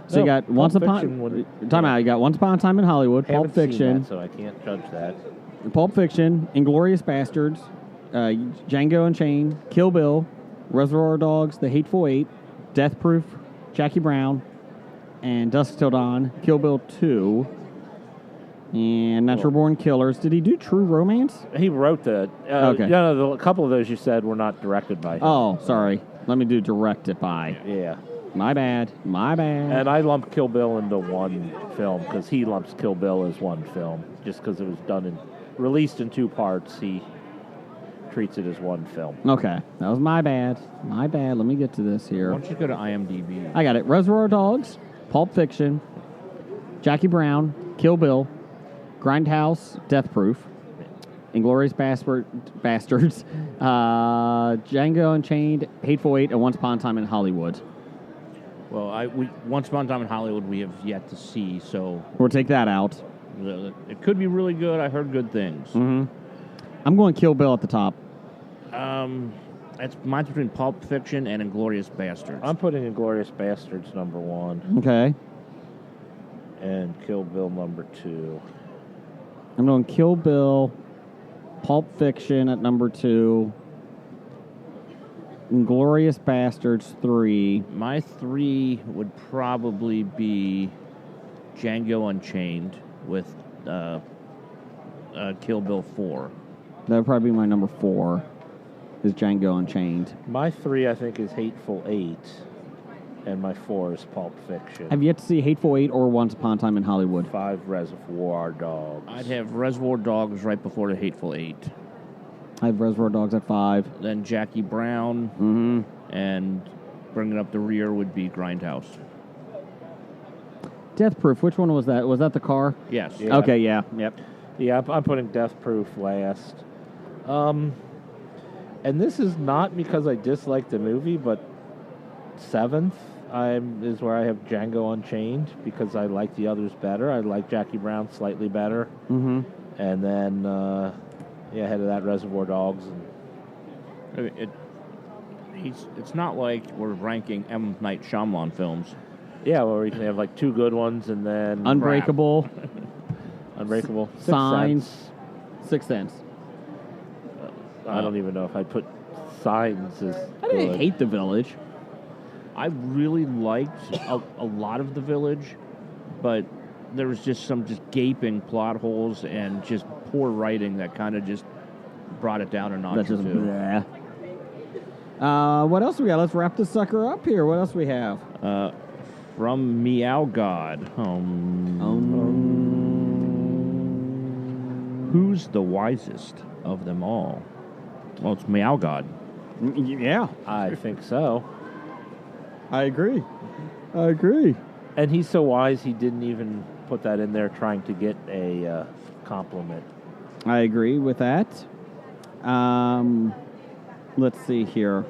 So you got Pulp Once Upon... Fiction would- Time out. You got Once Upon a Time in Hollywood, Haven't Pulp seen Fiction, that, so I can't judge that. Pulp Fiction, Inglourious Bastards, Django Unchained, Kill Bill, Reservoir Dogs, The Hateful Eight, Death Proof, Jackie Brown, and Dusk Till Dawn, Kill Bill 2, and Natural Born Killers. Did he do True Romance? He wrote that. Okay. No, a couple of those you said were not directed by him. Oh, sorry. Let me do Directed By. Yeah. My bad. And I lump Kill Bill into one film because he lumps Kill Bill as one film. Just because it was released in two parts, he treats it as one film. Okay. That was my bad. My bad. Let me get to this here. Why don't you go to IMDb? I got it. Reservoir Dogs, Pulp Fiction, Jackie Brown, Kill Bill, Grindhouse, Death Proof, Inglourious Bastards, Django Unchained, Hateful Eight, and Once Upon a Time in Hollywood. Well, Once Upon a Time in Hollywood we have yet to see, so We'll take that out. it could be really good. I heard good things. Mm-hmm. I'm going Kill Bill at the top. Mine's between Pulp Fiction and Inglourious Bastards. I'm putting Inglourious Bastards number 1 Okay. and Kill Bill number 2. I'm going Kill Bill, Pulp Fiction at number 2, Inglourious Bastards 3. My 3 would probably be Django Unchained with Kill Bill 4. That would probably be my number 4, is Django Unchained. My 3, I think, is Hateful Eight, and my 4 is Pulp Fiction. Have you yet to see Hateful Eight or Once Upon a Time in Hollywood? 5 Reservoir Dogs. I'd have Reservoir Dogs right before the Hateful Eight. I have Reservoir Dogs at 5. Then Jackie Brown, Mm-hmm. and bringing up the rear would be Grindhouse. Death Proof, which one was that? Was that the car? Yes. Yeah. Okay, yeah. Yep. Yeah, I'm putting Death Proof last. And this is not because I dislike the movie, but 7th is where I have Django Unchained because I like the others better. I like Jackie Brown slightly better. Mm-hmm. And then, ahead of that, Reservoir Dogs. And It's not like we're ranking M. Night Shyamalan films. Yeah, where we can have like two good ones and then Unbreakable, Unbreakable, Sixth Signs, Sense. Sixth Sense. I don't even know if I'd put Signs as I didn't good. hate The Village. I really liked a lot of The Village, but there was just some gaping plot holes and just poor writing that kind of just brought it down a notch. That's or just two. bleh. What else we got? Let's wrap this sucker up here. What else we have? From Meow God. Who's the wisest of them all? Well, it's Meow God. Yeah, I think so. I agree. And he's so wise, he didn't even put that in there trying to get a compliment. I agree with that. Let's see here.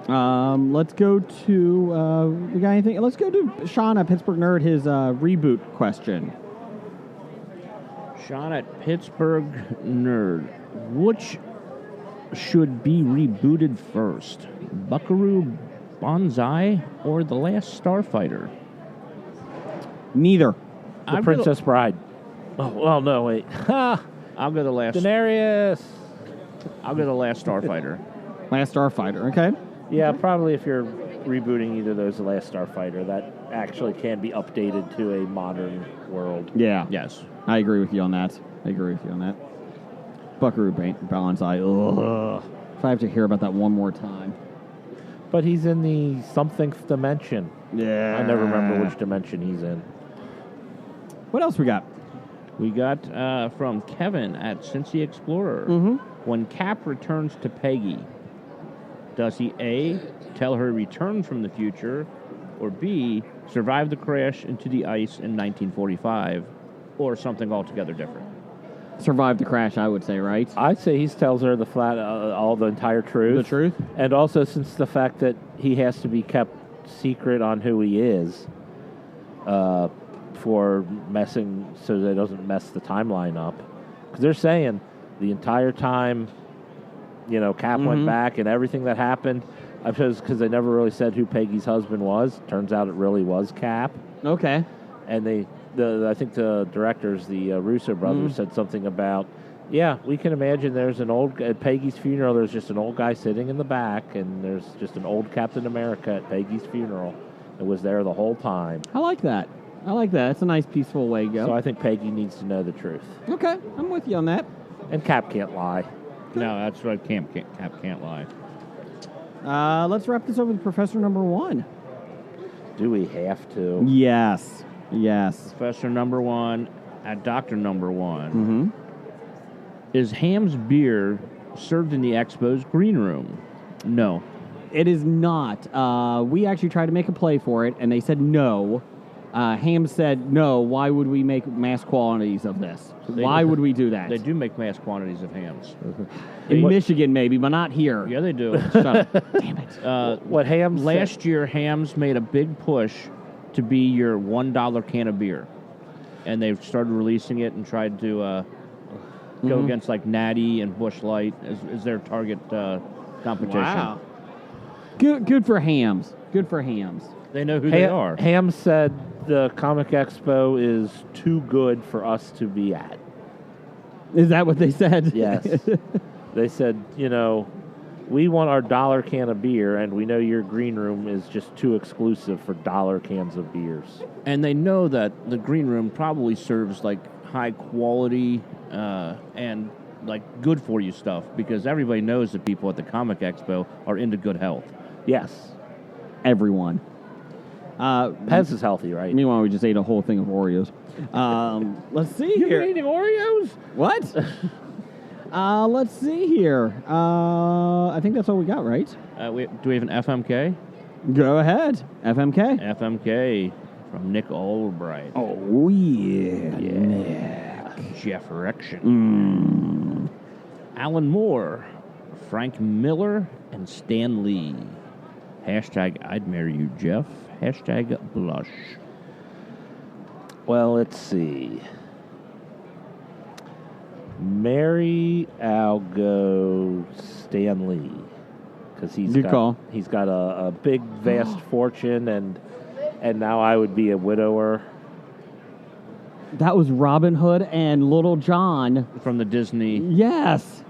Let's go to. We got anything? Let's go to Sean at Pittsburgh Nerd. His reboot question. Sean at Pittsburgh Nerd. Which should be rebooted first? Buckaroo Banzai or The Last Starfighter? Neither. The Princess Bride. Oh, well, no, wait. Ha! I'll go The Last. Daenerys. I'll go The Last Starfighter. Last Starfighter. Okay. Yeah, probably if you're rebooting either of those, The Last Starfighter, that actually can be updated to a modern world. Yeah. Yes. I agree with you on that. Buckaroo Banzai. Ugh. If I have to hear about that one more time. But he's in the somethingth dimension. Yeah. I never remember which dimension he's in. What else we got? We got from Kevin at Cincy Explorer. Mm-hmm. When Cap returns to Peggy, does he A, tell her he returned from the future, or B, survive the crash into the ice in 1945, or something altogether different? Survived the crash, I would say, right? I'd say he tells her all the entire truth. The truth? And also, since the fact that he has to be kept secret on who he is, for messing, so that it doesn't mess the timeline up. Because they're saying the entire time, Cap went back and everything that happened. I suppose because they never really said who Peggy's husband was. Turns out it really was Cap. Okay. And I think the directors, the Russo brothers, said something about, yeah, we can imagine there's at Peggy's funeral, there's just an old guy sitting in the back, and there's just an old Captain America at Peggy's funeral. It was there the whole time. I like that. It's a nice, peaceful way to go. So I think Peggy needs to know the truth. Okay, I'm with you on that. And Cap can't lie. No, that's right. Cap can't lie. Let's wrap this up with Professor Number 1. Do we have to? Yes. Professor Number 1 at Dr. Number 1. Mm-hmm. Is Ham's beer served in the Expo's green room? No. It is not. We actually tried to make a play for it, and they said no. Ham said, no, why would we make mass quantities of this? Why would we do that? They do make mass quantities of hams. In Michigan, maybe, but not here. Yeah, they do. Shut up. Damn it. What Ham Last year, Hams made a big push to be your $1 can of beer. And they've started releasing it and tried to go against like Natty and Busch Light as their target competition. Wow. Good for Hams. They know who they are. Ham said the Comic Expo is too good for us to be at. Is that what they said? Yes. They said, we want our $1 can of beer, and we know your green room is just too exclusive for $1 cans of beers. And they know that the green room probably serves like high quality and like good for you stuff because everybody knows that people at the Comic Expo are into good health. Yes. Everyone. Pez is healthy, right? Meanwhile, we just ate a whole thing of Oreos. Let's see You've here. been eating Oreos? What? Let's see here. I think that's all we got, right? Do we have an FMK? Go ahead. FMK. FMK from Nick Albright. Oh, yeah. Jeff Rection. Alan Moore, Frank Miller, and Stan Lee. Hashtag I'd marry you, Jeff. Hashtag blush. Well, let's see. Mary, I'll go Stan Lee. because Good call. he's got a big, vast fortune, and now I would be a widower. That was Robin Hood and Little John. From the Disney. Yes.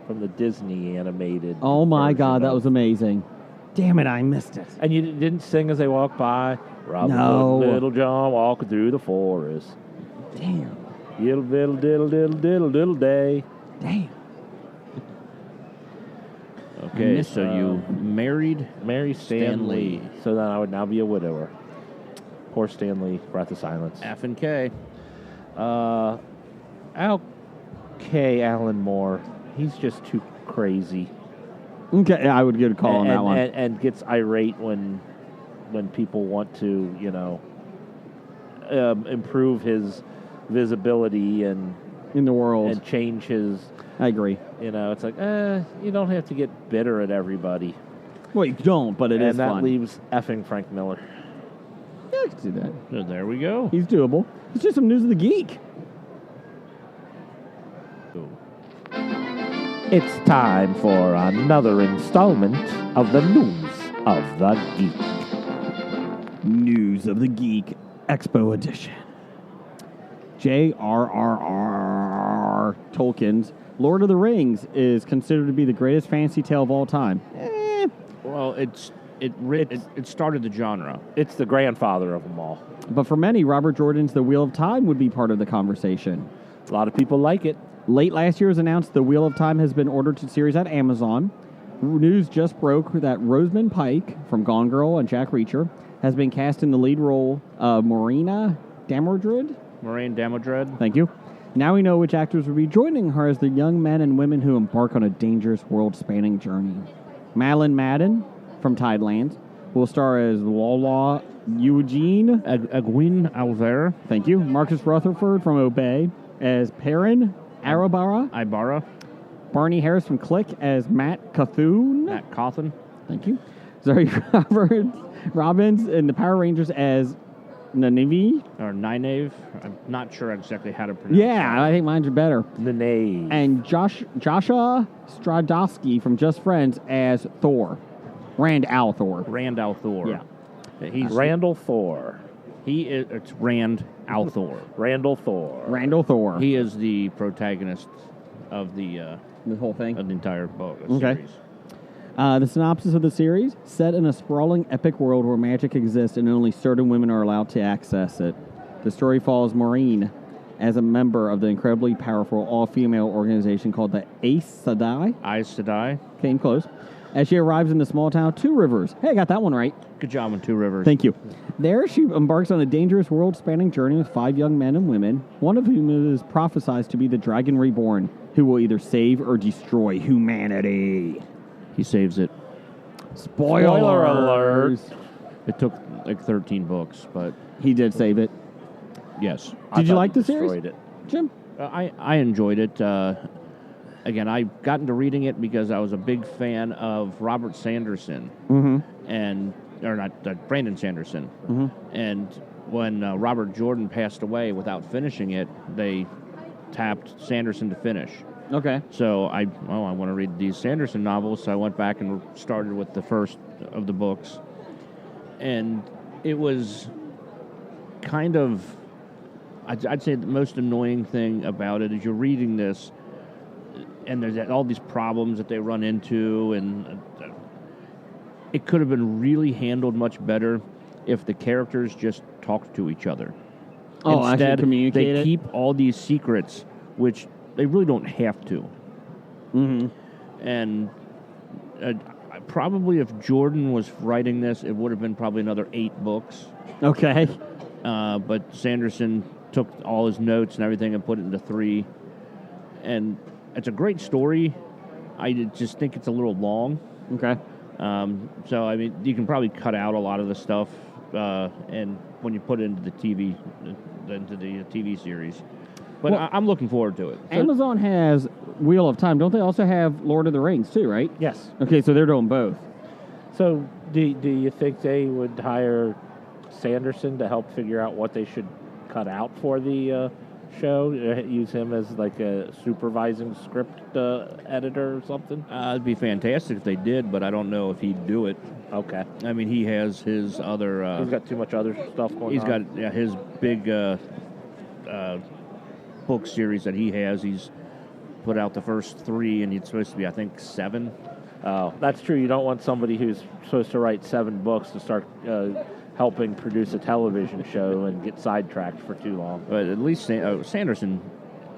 From the Disney animated. Oh, my version God. That of- was amazing. Damn it, I missed it. And you didn't sing as they walked by? Robin No. Hood and Little John walking through the forest. Damn. Diddle, diddle, diddle, diddle, diddle, diddle day. Damn. Okay, so you married Mary Stanley. Stanley. So then I would now be a widower. Poor Stanley, breath of silence. F and K. Okay, Alan Moore. He's just too crazy. Okay, I would get a call on that one. And gets irate when people want to, improve his visibility and In the world. and change his. I agree. It's like, you don't have to get bitter at everybody. Well, you don't, but it is and that fun. leaves effing Frank Miller. Yeah, I can see that. So there we go. He's doable. Let's do some news of the geek. It's time for another installment of the News of the Geek. News of the Geek Expo Edition. J.R.R.R. Tolkien's Lord of the Rings is considered to be the greatest fantasy tale of all time. Well, it started the genre. It's the grandfather of them all. But for many, Robert Jordan's The Wheel of Time would be part of the conversation. A lot of people like it. Late last year, it was announced The Wheel of Time has been ordered to series at Amazon. News just broke that Rosamund Pike from Gone Girl and Jack Reacher has been cast in the lead role of Morena Damodred. Moraine Damodred. Thank you. Now we know which actors will be joining her as the young men and women who embark on a dangerous world-spanning journey. Madeline Madden from Tidelands will star as Lola Eugene. Egwene Alver. Thank you. Marcus Rutherford from Obey as Perrin Arabara. Ibara. Barney Harris from Click as Matt Cthulhu. Matt Cawthon. Thank you. Zoe Robbins in the Power Rangers as Nynaeve. Or Nynaeve. I'm not sure exactly how to pronounce Yeah, I think mine's better. The Knave. And Joshua Stradowski from Just Friends as Thor. Rand Althor. Rand Althor. Yeah. He's Randall Thor. It's Rand Althor. Randall Thor. Randall Thor. He is the protagonist of the whole thing. entire book. Okay. Series. The synopsis of the series, set in a sprawling epic world where magic exists and only certain women are allowed to access it. The story follows Maureen as a member of the incredibly powerful all-female organization called the Aes Sedai. Aes Sedai. Came close. As she arrives in the small town of Two Rivers. Hey, I got that one right. Good job on Two Rivers. Thank you. There, she embarks on a dangerous world-spanning journey with 5 young men and women, one of whom is prophesied to be the Dragon Reborn, who will either save or destroy humanity. He saves it. Spoiler alert. It took like 13 books, but He did save it. yes. Did you thought like he the series? destroyed it. Jim? I enjoyed it. Again, I got into reading it because I was a big fan of Robert Sanderson Brandon Sanderson. And when Robert Jordan passed away without finishing it, they tapped Sanderson to finish. Okay. So I want to read these Sanderson novels, so I went back and started with the first of the books. And it was kind of, I'd say the most annoying thing about it is you're reading this, and there's all these problems that they run into, and it could have been really handled much better if the characters just talked to each other. Oh, actually Instead, communicate they it? keep all these secrets, which they really don't have to. Mm-hmm. And probably if Jordan was writing this, it would have been probably another 8 books. Okay. But Sanderson took all his notes and everything and put it into 3. And it's a great story. I just think it's a little long. Okay. So, I mean, you can probably cut out a lot of the stuff and when you put it into the TV series. But Well, I'm looking forward to it. Amazon has Wheel of Time. Don't they also have Lord of the Rings, too, right? Yes. Okay, so they're doing both. So do you think they would hire Sanderson to help figure out what they should cut out for the show? Use him as like a supervising script editor or something? It'd be fantastic if they did, but I don't know if he'd do it. Okay. I mean, he has his other. He's got too much other stuff going on. He's got his big book series that he has. He's put out the first 3, and it's supposed to be, I think, 7. Oh, that's true. You don't want somebody who's supposed to write 7 books to start helping produce a television show and get sidetracked for too long. But at least Sanderson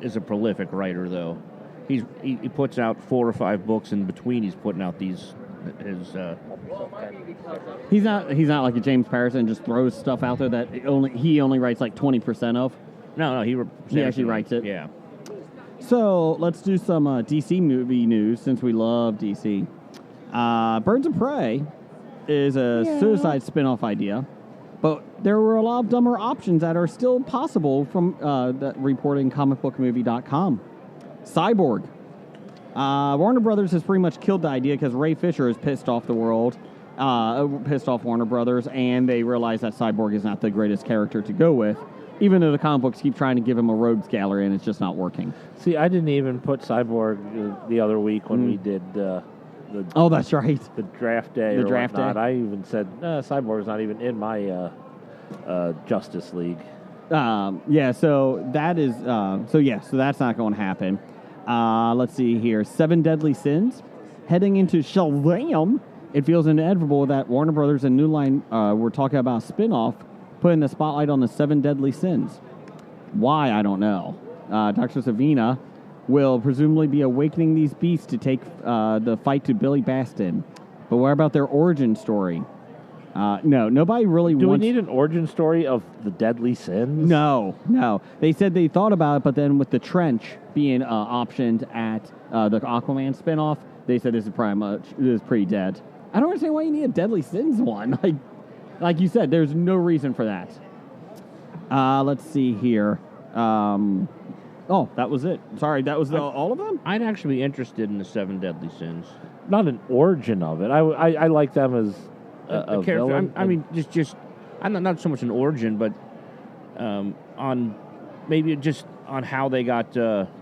is a prolific writer, though. He puts out 4 or 5 books in between. He's putting out these his. He's not like a James Patterson and just throws stuff out there that he only writes like 20% of. No, he actually writes it. Yeah. So let's do some DC movie news since we love DC. Birds of Prey is a Suicide spin-off idea, but there were a lot of dumber options that are still possible from that reporting comicbookmovie.com. Cyborg. Warner Brothers has pretty much killed the idea because Ray Fisher has pissed off the world, pissed off Warner Brothers, and they realize that Cyborg is not the greatest character to go with, even though the comic books keep trying to give him a rogues gallery and it's just not working. See, I didn't even put Cyborg the other week when we did oh, that's right. the draft day. The or draft whatnot. day. I even said Cyborg's not even in my Justice League. So that is so that's not going to happen. Let's see here. 7 Deadly Sins. Heading into Shazam, it feels inevitable that Warner Brothers and New Line were talking about a spin-off, putting the spotlight on the 7 Deadly Sins. Why, I don't know. Dr. Savina will presumably be awakening these beasts to take the fight to Billy Baston. But what about their origin story? No, nobody really Do wants... we need an origin story of the Deadly Sins? No. They said they thought about it, but then with the Trench being optioned at the Aquaman spinoff, they said this is pretty dead. I don't understand why you need a Deadly Sins one. Like you said, there's no reason for that. Let's see here. That was it. Sorry, that was all of them? I'd actually be interested in the 7 Deadly Sins. Not an origin of it. I like them as a character. villain. I mean, just I'm not so much an origin, but on maybe just on how they got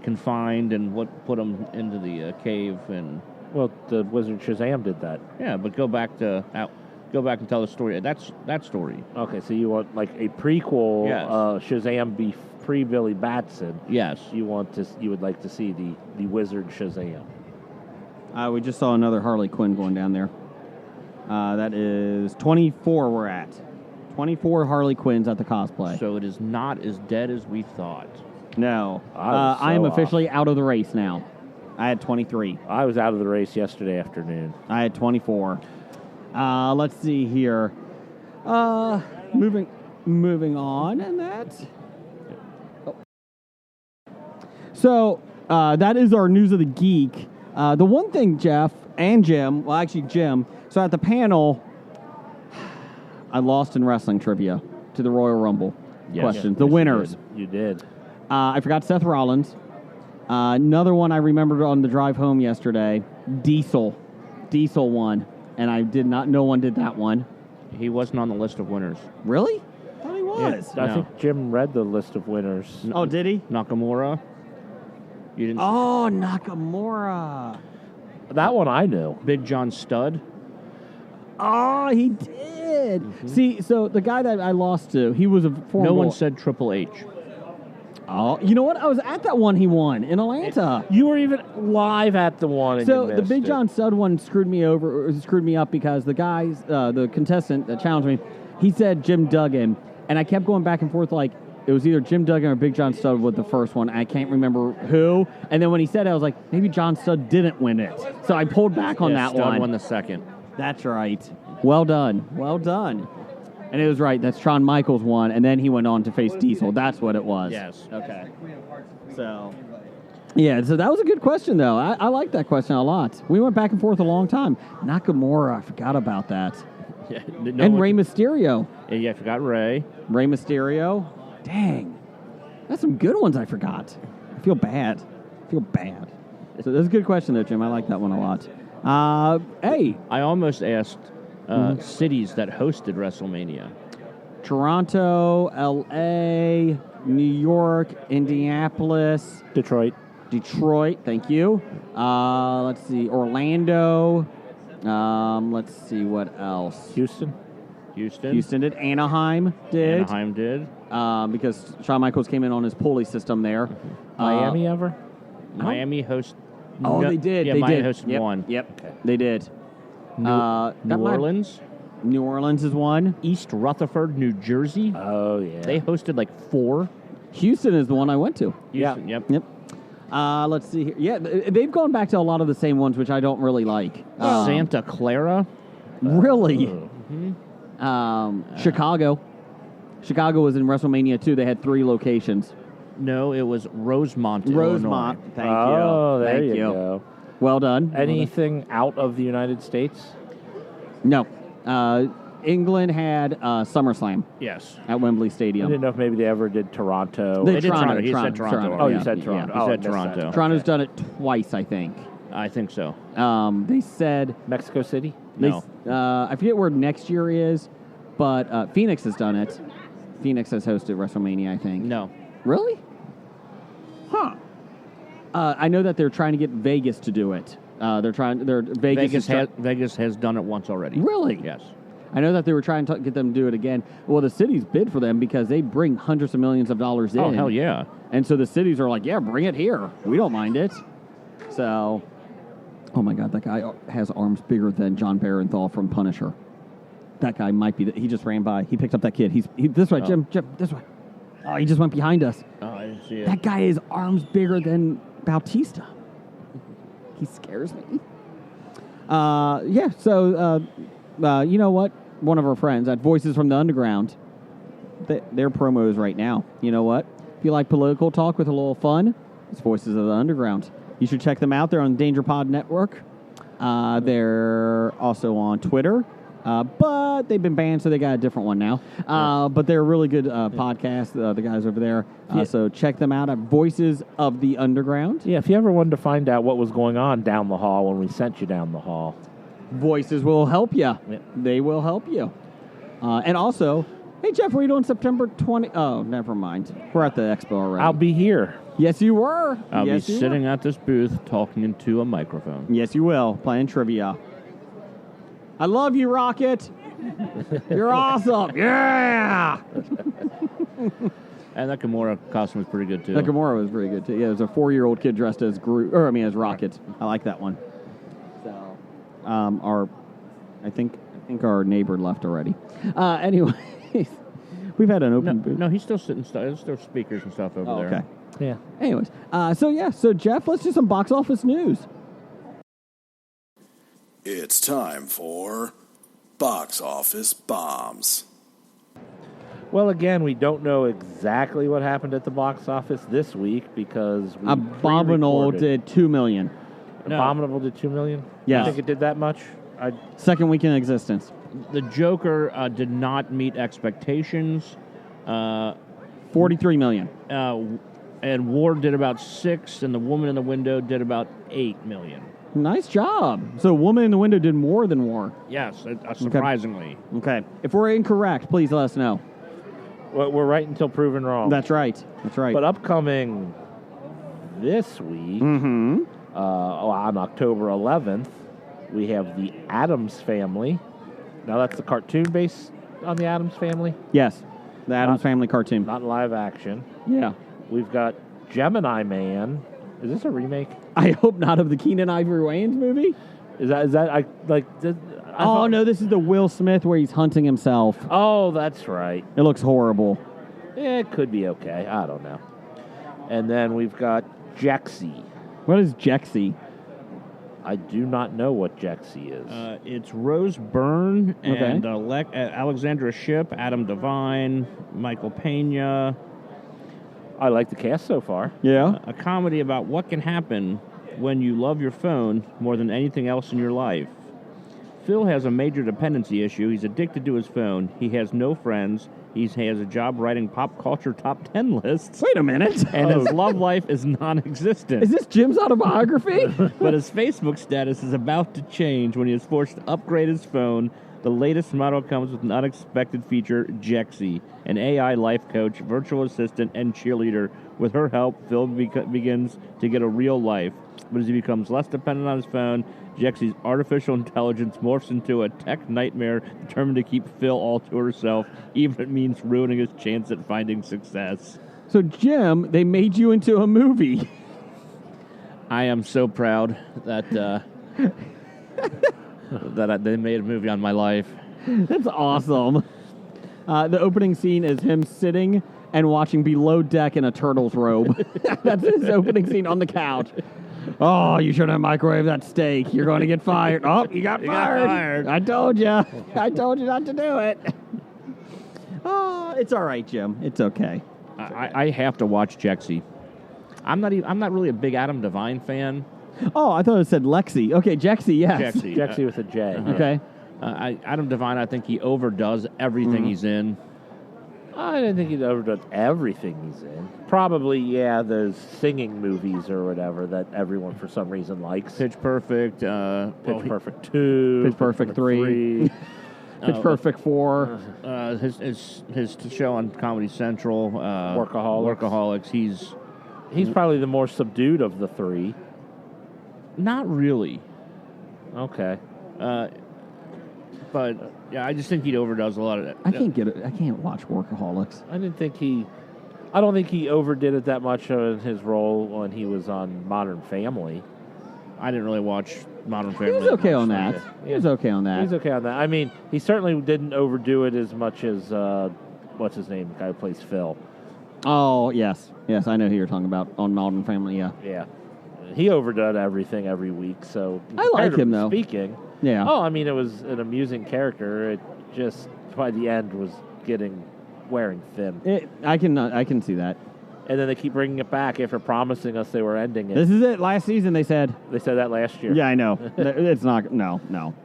confined and what put them into the cave and. Well, the Wizard Shazam did that. Yeah, but go back and tell the story. That's that story. Okay, so you want like a prequel Yes. Shazam be pre-Billy Batson. Yes. You would like to see the Wizard Shazam. We just saw another Harley Quinn going down there. That is 24 we're at. 24 Harley Quinns at the cosplay. So it is not as dead as we thought. No. I I am was so officially out of the race now. I had 23. I was out of the race yesterday afternoon. I had 24. Let's see here. Moving on, and that. So that is our news of the geek. The one thing, Jeff and Jim, well, actually Jim. So at the panel, I lost in wrestling trivia to the Royal Rumble questions. The winners. You did. I forgot Seth Rollins. Another one I remembered on the drive home yesterday, Diesel. Diesel won, and no one did that one. He wasn't on the list of winners. Really? I thought he was. I No. think Jim read the list of winners. Oh, did he? Nakamura. You didn't. Oh, Nakamura. That one I knew. Big John Studd. Oh, he did. See, so the guy that I lost to, he was a former... No one said Triple H. Oh, you know what? I was at that one he won in Atlanta. You were even live at the one. And So you the missed Big it. John Studd one screwed me up because the contestant that challenged me, he said Jim Duggan, and I kept going back and forth like it was either Jim Duggan or Big John Studd with the first one. I can't remember who. And then when he said it, I was like, maybe John Studd didn't win it. So I pulled back on that Studd one. won the second. That's right. Well done. Well done. And it was right. That's Shawn Michaels won, and then he went on to face Diesel. That's what it was. Yes. Okay. So, yeah, so that was a good question, though. I like that question a lot. We went back and forth a long time. Nakamura, I forgot about that. Yeah, And Rey Mysterio. Yeah, I forgot Ray. Rey Mysterio. Dang. That's some good ones I forgot. I feel bad. So that's a good question, though, Jim. I like that one a lot. Hey, I almost asked cities that hosted WrestleMania. Toronto, L.A., New York, Indianapolis, Detroit. Detroit, thank you. Let's see, Orlando. Let's see what else. Houston. Houston did. Anaheim did. Anaheim did. Because Shawn Michaels came in on his pulley system there. Miami ever? Miami host. Oh, no, they did. Yeah, they Miami did. hosted one. Yep, they did. New got my- Orleans, New Orleans is one. East Rutherford, New Jersey. Oh, yeah. They hosted like 4. Houston is the one I went to. Houston, Yep. Yep. Let's see here. Yeah, they've gone back to a lot of the same ones, which I don't really like. Santa Clara. Really? Chicago. Chicago was in WrestleMania 2. They had 3 locations. No, it was Rosemont. Rosemont. Illinois. Thank Oh, you. there Thank you go. Well done. Anything out of the United States? No. England had SummerSlam Yes. at Wembley I Stadium. didn't know if maybe they ever did Toronto. They They did Toronto, Toronto. He said Toronto. Oh, you yeah, said yeah. Toronto. He Oh, said I missed Toronto. that. Toronto's done it twice, I think. I think so. They said Mexico City? No. I forget where next year is, but Phoenix has done it. Phoenix has hosted WrestleMania, I think. No. Really? Huh. I know that they're trying to get Vegas to do it. Vegas Vegas has done it once already. Really? Yes. I know that they were trying to get them to do it again. Well, the cities bid for them because they bring hundreds of millions of dollars in. Oh, hell yeah. And so the cities are like, yeah, bring it here. We don't mind it. So, oh my God, that guy has arms bigger than John Barenthal from Punisher. That guy might be. He just ran by. He picked up that kid. He's this way, Jim, this way. Oh, he just went behind us. Oh, I didn't see it. That guy is arms bigger than Bautista. He scares me. Yeah, so, you know what? One of our friends at Voices from the Underground, their promo is right now. You know what? If you like political talk with a little fun, it's Voices of the Underground. You should check them out. They're on the Danger Pod Network. They're also on Twitter. But they've been banned, so they got a different one now. But they're a really good podcast, the guys over there. So check them out at Voices of the Underground. Yeah, if you ever wanted to find out what was going on down the hall when we sent you down the hall. Voices will help you. Yeah. They will help you. And also, hey, Jeff, what are you doing September 20? Oh, never mind. We're at the expo already. I'll be here. Yes, you were. I'll Yes, be you sitting at this booth talking into a microphone. Yes, you will. Playing trivia. I love you, Rocket. You're awesome. Yeah. And that Kimura costume was pretty good, too. Nakamura was pretty good, too. Yeah, there's a 4-year-old kid dressed as as Rocket. I like that one. So, I think our neighbor left already. Anyway, we've had an open booth. No, he's still sitting. There's still speakers and stuff over there. Okay. Yeah. Anyways, so Jeff, let's do some box office news. It's time for Box Office Bombs. Well, again, we don't know exactly what happened at the box office this week because we Abominable pre-recorded. did $2 million. No. Abominable did $2 million? Yes. You think it did that much? Second week in existence. The Joker did not meet expectations. $43 million. And War did about 6, and The Woman in the Window did about 8 million. Nice job. So Woman in the Window did more than War. Yes, surprisingly. Okay. If we're incorrect, please let us know. Well, we're right until proven wrong. That's right. That's right. But upcoming this week, on October 11th, we have the Addams Family. Now, that's the cartoon based on the Addams Family, Yes. The Addams Family cartoon. not live action. Yeah. We've got Gemini Man. Is this a remake? I hope not of the Keenan Ivory Wayans movie. No, this is the Will Smith where he's hunting himself. Oh, that's right. It looks horrible. It could be okay. I don't know. And then we've got Jexy. What is Jexy? I do not know what Jexy is. It's Rose Byrne Okay. and Alexandra Shipp, Adam Devine, Michael Pena. I like the cast so far. Yeah. A comedy about what can happen when you love your phone more than anything else in your life. Phil has a major dependency issue. He's addicted to his phone. He has no friends. He has a job writing pop culture top 10 lists. Wait a minute. And his love life is non-existent. Is this Jim's autobiography? But his Facebook status is about to change when he is forced to upgrade his phone. The latest model comes with an unexpected feature, Jexy, an AI life coach, virtual assistant, and cheerleader. With her help, Phil begins to get a real life. But as he becomes less dependent on his phone, Jexy's artificial intelligence morphs into a tech nightmare determined to keep Phil all to herself, even if it means ruining his chance at finding success. So, Jim, they made you into a movie. I am so proud that they made a movie on my life. That's awesome. The opening scene is him sitting and watching Below Deck in a turtle's robe. That's his opening scene on the couch. Oh, you shouldn't have microwaved that steak. You're going to get fired. Oh, you got fired. I told you. I told you not to do it. Oh, it's all right, Jim. It's okay. I have to watch Jexy. I'm not really a big Adam Devine fan. Oh, I thought it said Lexi. Okay, Jexy, yes. Jexy with a J. Okay. Adam Devine, I think he overdoes everything he's in. I didn't think he'd overdone everything he's in. Probably, yeah, those singing movies or whatever that everyone for some reason likes. Pitch Perfect. Pitch Perfect 2. Pitch Perfect 3. Pitch Perfect 4. His show on Comedy Central. Workaholics. He's probably the more subdued of the three. Not really. Okay. But yeah, I just think he overdoes a lot of that. I can't get it. I can't watch Workaholics. I don't think he overdid it that much in his role when he was on Modern Family. I didn't really watch Modern Family. He was okay on that. Yeah. He was okay on that. He's okay on that. I mean, he certainly didn't overdo it as much as what's his name, the guy who plays Phil. Oh, yes. Yes, I know who you're talking about on Modern Family, yeah. Yeah. He overdone everything every week, so... I like him, though. Speaking... Yeah. Oh, I mean, it was an amusing character. It just, by the end, was wearing thin. I can see that. And then they keep bringing it back after promising us they were ending it. This is it. Last season, they said. They said that last year. Yeah, I know. It's not. No.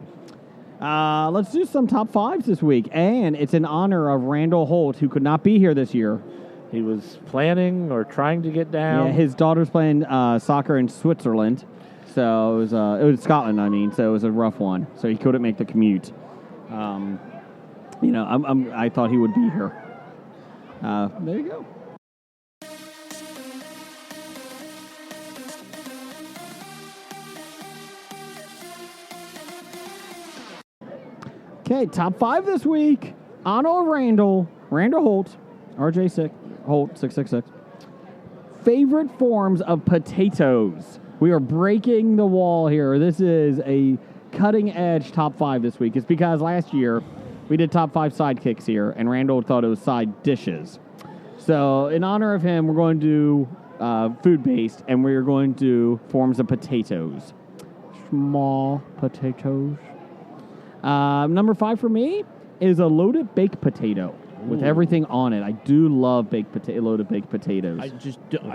Let's do some top fives this week. And it's in honor of Randall Holt, who could not be here this year. He was planning or trying to get down. Yeah, his daughter's playing soccer in Switzerland. So it was Scotland, so it was a rough one. So he couldn't make the commute. I thought he would be here. There you go. Okay, top five this week. Honor Randall Holt, RJ Holt 666. Favorite forms of potatoes. We are breaking the wall here. This is a cutting-edge top five this week. It's because last year we did top five sidekicks here, and Randall thought it was side dishes. So in honor of him, we're going to do food-based, and we're going to do forms of potatoes. Small potatoes. Number five for me is a loaded baked potato. With everything on it. I do love loaded baked potatoes. I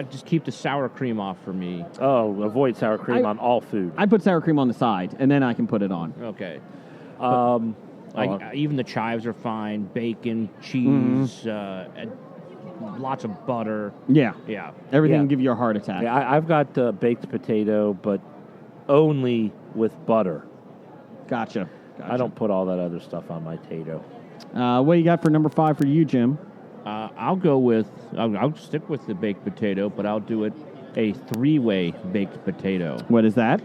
just keep the sour cream off for me. Oh, avoid sour cream on all food. I put sour cream on the side, and then I can put it on. Okay. Even the chives are fine. Bacon, cheese, lots of butter. Yeah. Yeah. Everything can give you a heart attack. Yeah, I've got baked potato, but only with butter. Gotcha. I don't put all that other stuff on my tato. What do you got for number five for you, Jim? I'll stick with the baked potato, but I'll do it a three-way baked potato. What is that?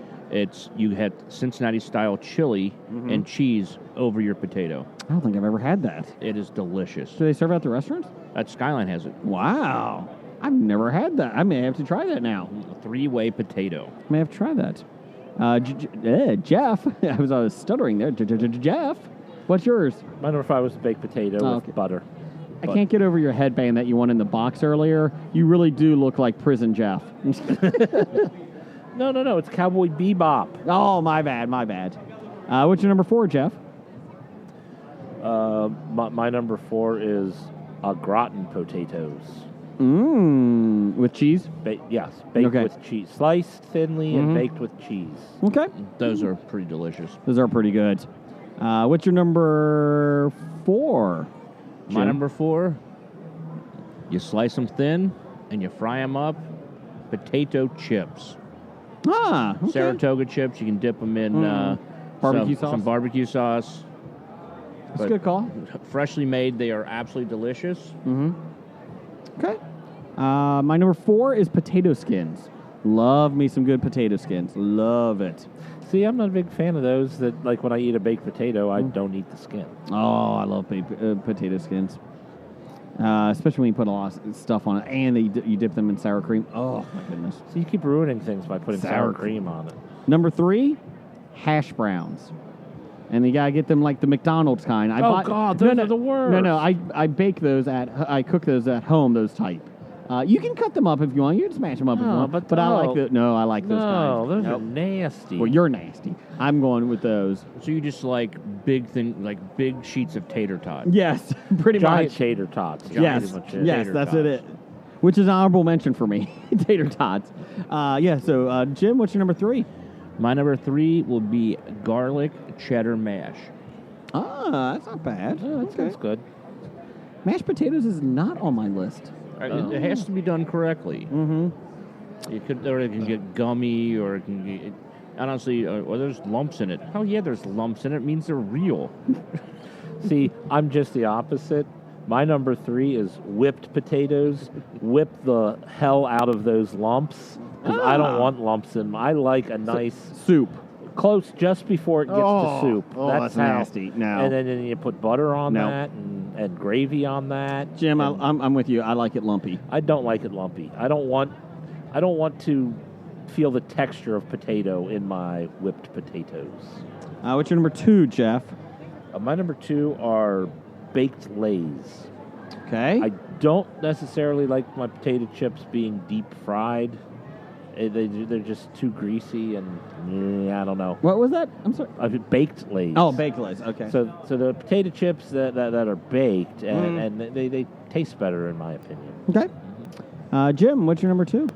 You had Cincinnati-style chili and cheese over your potato. I don't think I've ever had that. It is delicious. Do they serve it at the restaurants? Skyline has it. Wow. I've never had that. I may have to try that now. A three-way potato. I may have to try that. Jeff. I was stuttering there. Jeff. What's yours? My number five was the baked potato with butter. I can't get over your headband that you won in the box earlier. You really do look like Prison Jeff. No. It's Cowboy Bebop. Oh, my bad. What's your number four, Jeff? My number four is au gratin potatoes. With cheese? Yes, baked with cheese. Sliced thinly and baked with cheese. Okay. Those are pretty delicious. Those are pretty good. What's your number four? My number 4, you slice them thin and you fry them up. Potato chips. Ah, okay. Saratoga chips. You can dip them in Barbecue sauce? Some barbecue sauce. That's a good call. Freshly made, they are absolutely delicious. Okay. My number 4 is potato skins. Love me some good potato skins. Love it. See, I'm not a big fan of those that, like, when I eat a baked potato, I don't eat the skin. Oh, I love potato skins. Especially when you put a lot of stuff on it and you dip them in sour cream. Oh, my goodness. So you keep ruining things by putting sour cream on it. Number 3, hash browns. And you gotta get them like the McDonald's kind. God, those are the worst. No, I bake those I cook those at home. Those type. You can cut them up if you want. You can smash them up if you want. But I like those kind. No, those are nasty. Well, you're nasty. I'm going with those. So you just like big sheets of tater tot. Yes, pretty Giant much. tater tots. Yes, Pretty much it. yes, Tater that's tots. it. Which is an honorable mention for me. Tater tots. So Jim, what's your number 3? My number 3 will be garlic cheddar mash. Ah, that's not bad. That sounds good. Mashed potatoes is not on my list. It has to be done correctly. It can get gummy, or it can get. Honestly, there's lumps in it. Oh yeah, there's lumps in it. It means they're real. See, I'm just the opposite. My number 3 is whipped potatoes. Whip the hell out of those lumps, because I don't want lumps in them. I like a nice Soup. close just before it gets to soup. Oh, that's nasty. No. And then you put butter on No. that and gravy on that. Jim, and I'm with you. I like it lumpy. I don't like it lumpy. I don't want to feel the texture of potato in my whipped potatoes. What's your number 2, Jeff? My number 2 are baked Lays. Okay. I don't necessarily like my potato chips being deep fried. They're just too greasy, and I don't know. What was that? I'm sorry. Baked Lays. Oh, baked Lays. Okay. So the potato chips that are baked, and they taste better in my opinion. Okay. Jim, what's your number 2?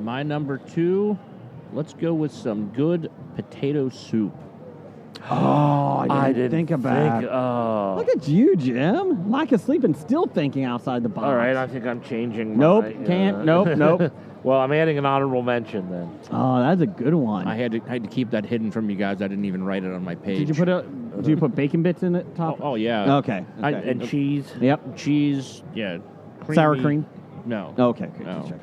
My number 2, let's go with some good potato soup. Oh, I didn't think about it. Oh. Look at you, Jim. Lack of sleep and still thinking outside the box. All right, I think I'm changing. Nope, can't. Nope. Well, I'm adding an honorable mention then. Oh, that's a good one. I had to keep that hidden from you guys. I didn't even write it on my page. Did you put bacon bits in the top? Oh yeah. Okay. And cheese. Yep. Cheese. Yeah. Sour cream? No. Okay. Good. No. Just check.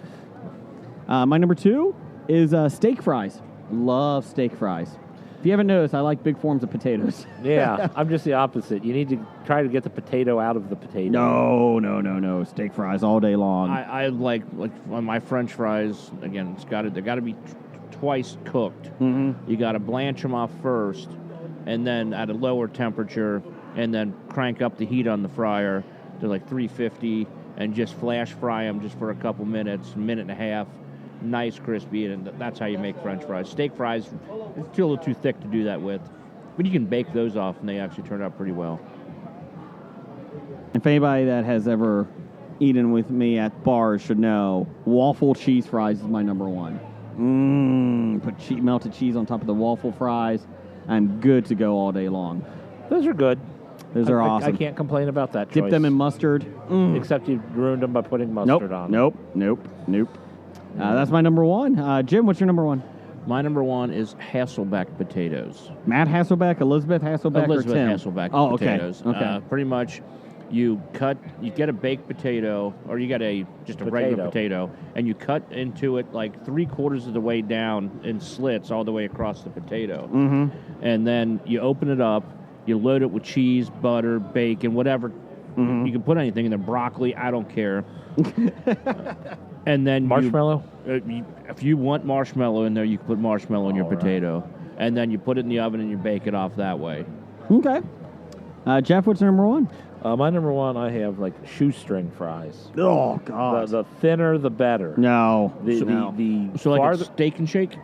My number 2 is steak fries. Love steak fries. If you haven't noticed, I like big forms of potatoes. Yeah, I'm just the opposite. You need to try to get the potato out of the potato. No. Steak fries all day long. I like on my French fries. Again, they got to be twice cooked. You got to blanch them off first, and then at a lower temperature, and then crank up the heat on the fryer to like 350, and just flash fry them just for a couple minutes, minute and a half. Nice, crispy, and that's how you make French fries. Steak fries, it's too a little too thick to do that with, but you can bake those off, and they actually turn out pretty well. If anybody that has ever eaten with me at bars should know, waffle cheese fries is my number 1. Put melted cheese on top of the waffle fries. I'm good to go all day long. Those are good. Those are awesome. I can't complain about that Dip choice. them in mustard. Except you ruined them by putting mustard on them. Nope. That's my number 1. Jim, what's your number 1? My number 1 is Hasselback potatoes. Matt Hasselbeck, Elizabeth Hasselbeck, Elizabeth or Tim? Hasselback Oh, potatoes. okay. Pretty much, you get a baked potato, or you get just a regular potato, and you cut into it like 3/4 of the way down in slits all the way across the potato. And then you open it up, you load it with cheese, butter, bacon, whatever. You can put anything in there, broccoli, I don't care. And then Marshmallow? If you want marshmallow in there, you can put marshmallow in your potato. And then you put it in the oven and you bake it off that way. Okay. Jeff, what's your number 1? My number 1, I have like shoestring fries. Oh, God. The thinner, the better. No. So like a steak and shake?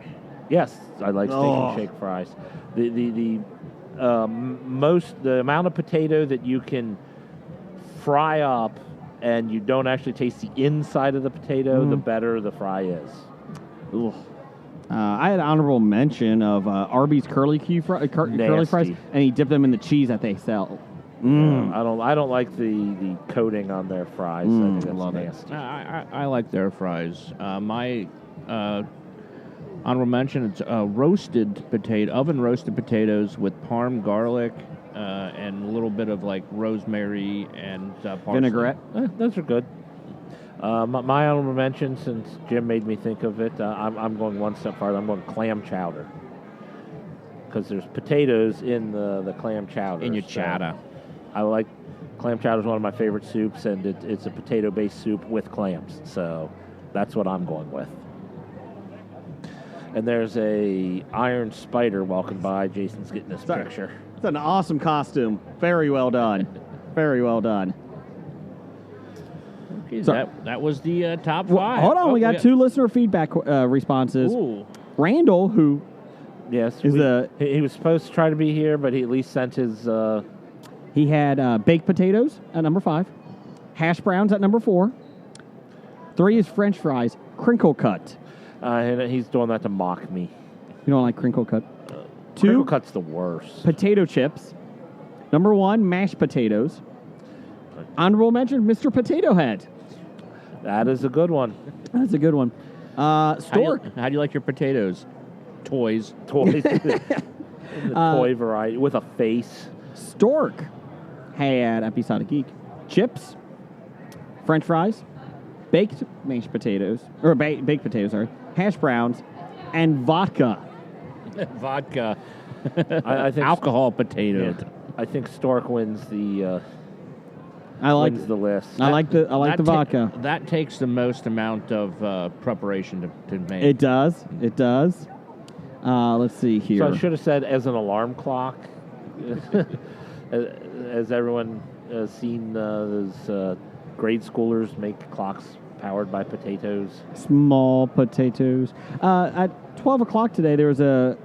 Yes, I like steak and shake fries. The amount of potato that you can fry up and you don't actually taste the inside of the potato, the better the fry is. I had an honorable mention of Arby's curly fries, and he dipped them in the cheese that they sell. I don't like the coating on their fries. I think that's love it. nasty. I like their fries. My honorable mention, it's oven roasted potatoes with parm garlic and a little bit of like rosemary and parsley. Vinaigrette. Those are good. My honorable mention, since Jim made me think of it, I'm going one step farther. I'm going clam chowder. Because there's potatoes in the clam chowder. In your chowder. I like clam chowder is one of my favorite soups, and it's a potato-based soup with clams. So that's what I'm going with. And there's a iron spider walking by. Jason's getting this picture. It's an awesome costume. Very well done. Very well done. Okay, that was the top five. Hold on, we got 2 listener feedback responses. Ooh. Randall, who Yes, is he was supposed to try to be here, but he at least sent his... he had baked potatoes at number 5, hash browns at number 4, 3 is French fries, crinkle cut. and he's doing that to mock me. You don't like crinkle cut? 2, Crinkle cut's the worst. potato chips. Number 1, mashed potatoes. Honorable mention, Mr. Potato Head. That is a good one. That's a good one. Stork. How do you like your potatoes? Toys. Toys. The toy variety with a face. Stork had Episodic Geek. Chips. French fries. Baked mashed potatoes. Or baked potatoes, sorry. Hash browns. And vodka. Vodka. I think Alcohol potatoes. Yeah, I think Stork wins the wins the list. I like the vodka. That takes the most amount of preparation to make. It does. It does. Let's see here. So I should have said as an alarm clock. As everyone has seen those grade schoolers make clocks powered by potatoes. Small potatoes. At 12 o'clock today, there was a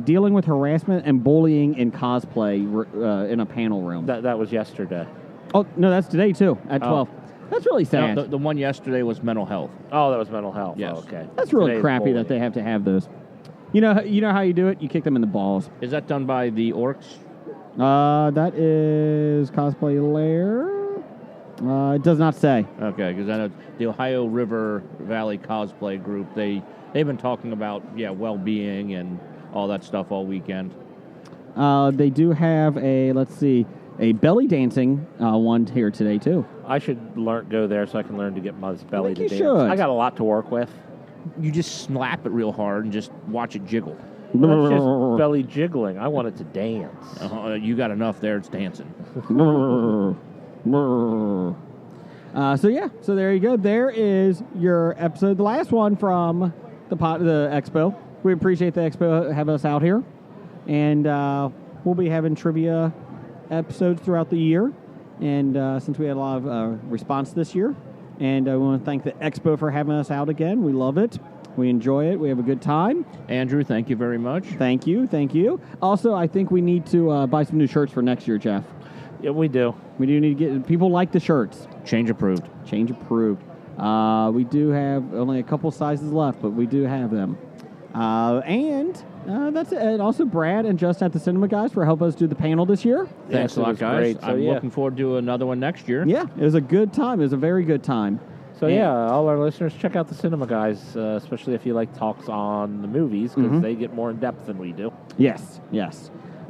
dealing with harassment and bullying in cosplay in a panel room. That was yesterday. Oh, no, that's today, too, at 12. That's really sad. No, the one yesterday was mental health. Oh, that was mental health. Yes. Oh, okay. That's really Today's crappy bullying. that they have to have those. You know how you do it? You kick them in the balls. Is that done by the orcs? That is Cosplay Lair. It does not say. Okay, because I know the Ohio River Valley Cosplay Group, they've been talking about, well-being and all that stuff all weekend. They do have a belly dancing one here today, too. I should go there so I can learn to get my belly to you dance. should. I got a lot to work with. You just slap it real hard and just watch it jiggle. That's just belly jiggling. I want it to dance. You got enough there, it's dancing. So there you go. There is your episode, the last one from the expo. We appreciate the expo having us out here, and we'll be having trivia episodes throughout the year. And since we had a lot of response this year, and we want to thank the expo for having us out again. We love it. We enjoy it. We have a good time. Andrew, thank you very much. Thank you. Thank you. Also, I think we need to buy some new shirts for next year, Jeff. Yeah, we do. We do need to get... People like the shirts. Change approved. Change approved. We do have only a couple sizes left, but we do have them. And that's it. And also, Brad and Just at the Cinema guys for helping us do the panel this year. Thanks Yes, a it lot, was guys. great. So, I'm yeah. looking forward to another one next year. Yeah, it was a good time. It was a very good time. So, all our listeners, check out the Cinema Guys, especially if you like talks on the movies, because they get more in-depth than we do. Yes.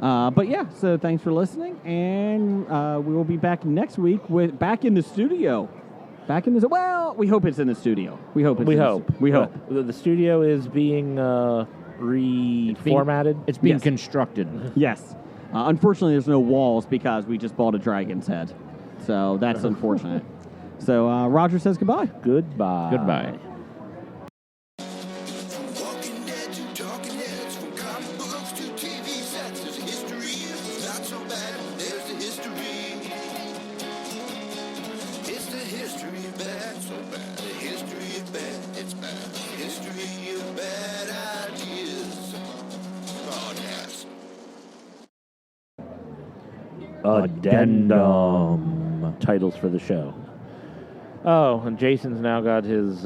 So thanks for listening, and we will be back next week back in the studio. Well, we hope it's in the studio. We hope. The studio is being reformatted. It's being Yes. constructed. Yes. Unfortunately, there's no walls because we just bought a dragon's head. So that's unfortunate. So Roger says goodbye. Goodbye. Goodbye. Walking Dead to Talking Heads, from comic books to TV sets, there's a history. It's not so bad. There's the history. It's the history of bad, so bad. The history of bad, it's bad. The history of bad ideas. Podcast. Addendum. Titles for the show. Oh, and Jason's now got his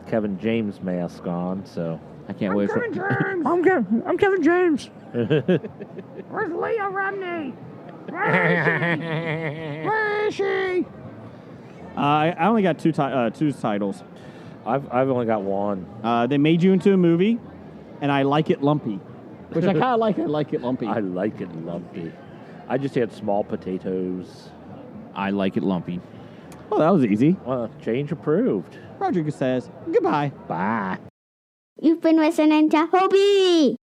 Kevin James mask on, so... I can't wait for... James. I'm Kevin James. Where's Leah Remney? Where is she? I only got two titles. I've only got one. They made you into a movie, and I Like It Lumpy, which I kind of like. I Like It Lumpy. I like it lumpy. I just had small potatoes. I Like It Lumpy. Well, that was easy. Well, change approved. Rodriguez says goodbye. Bye. You've been listening to Hobie.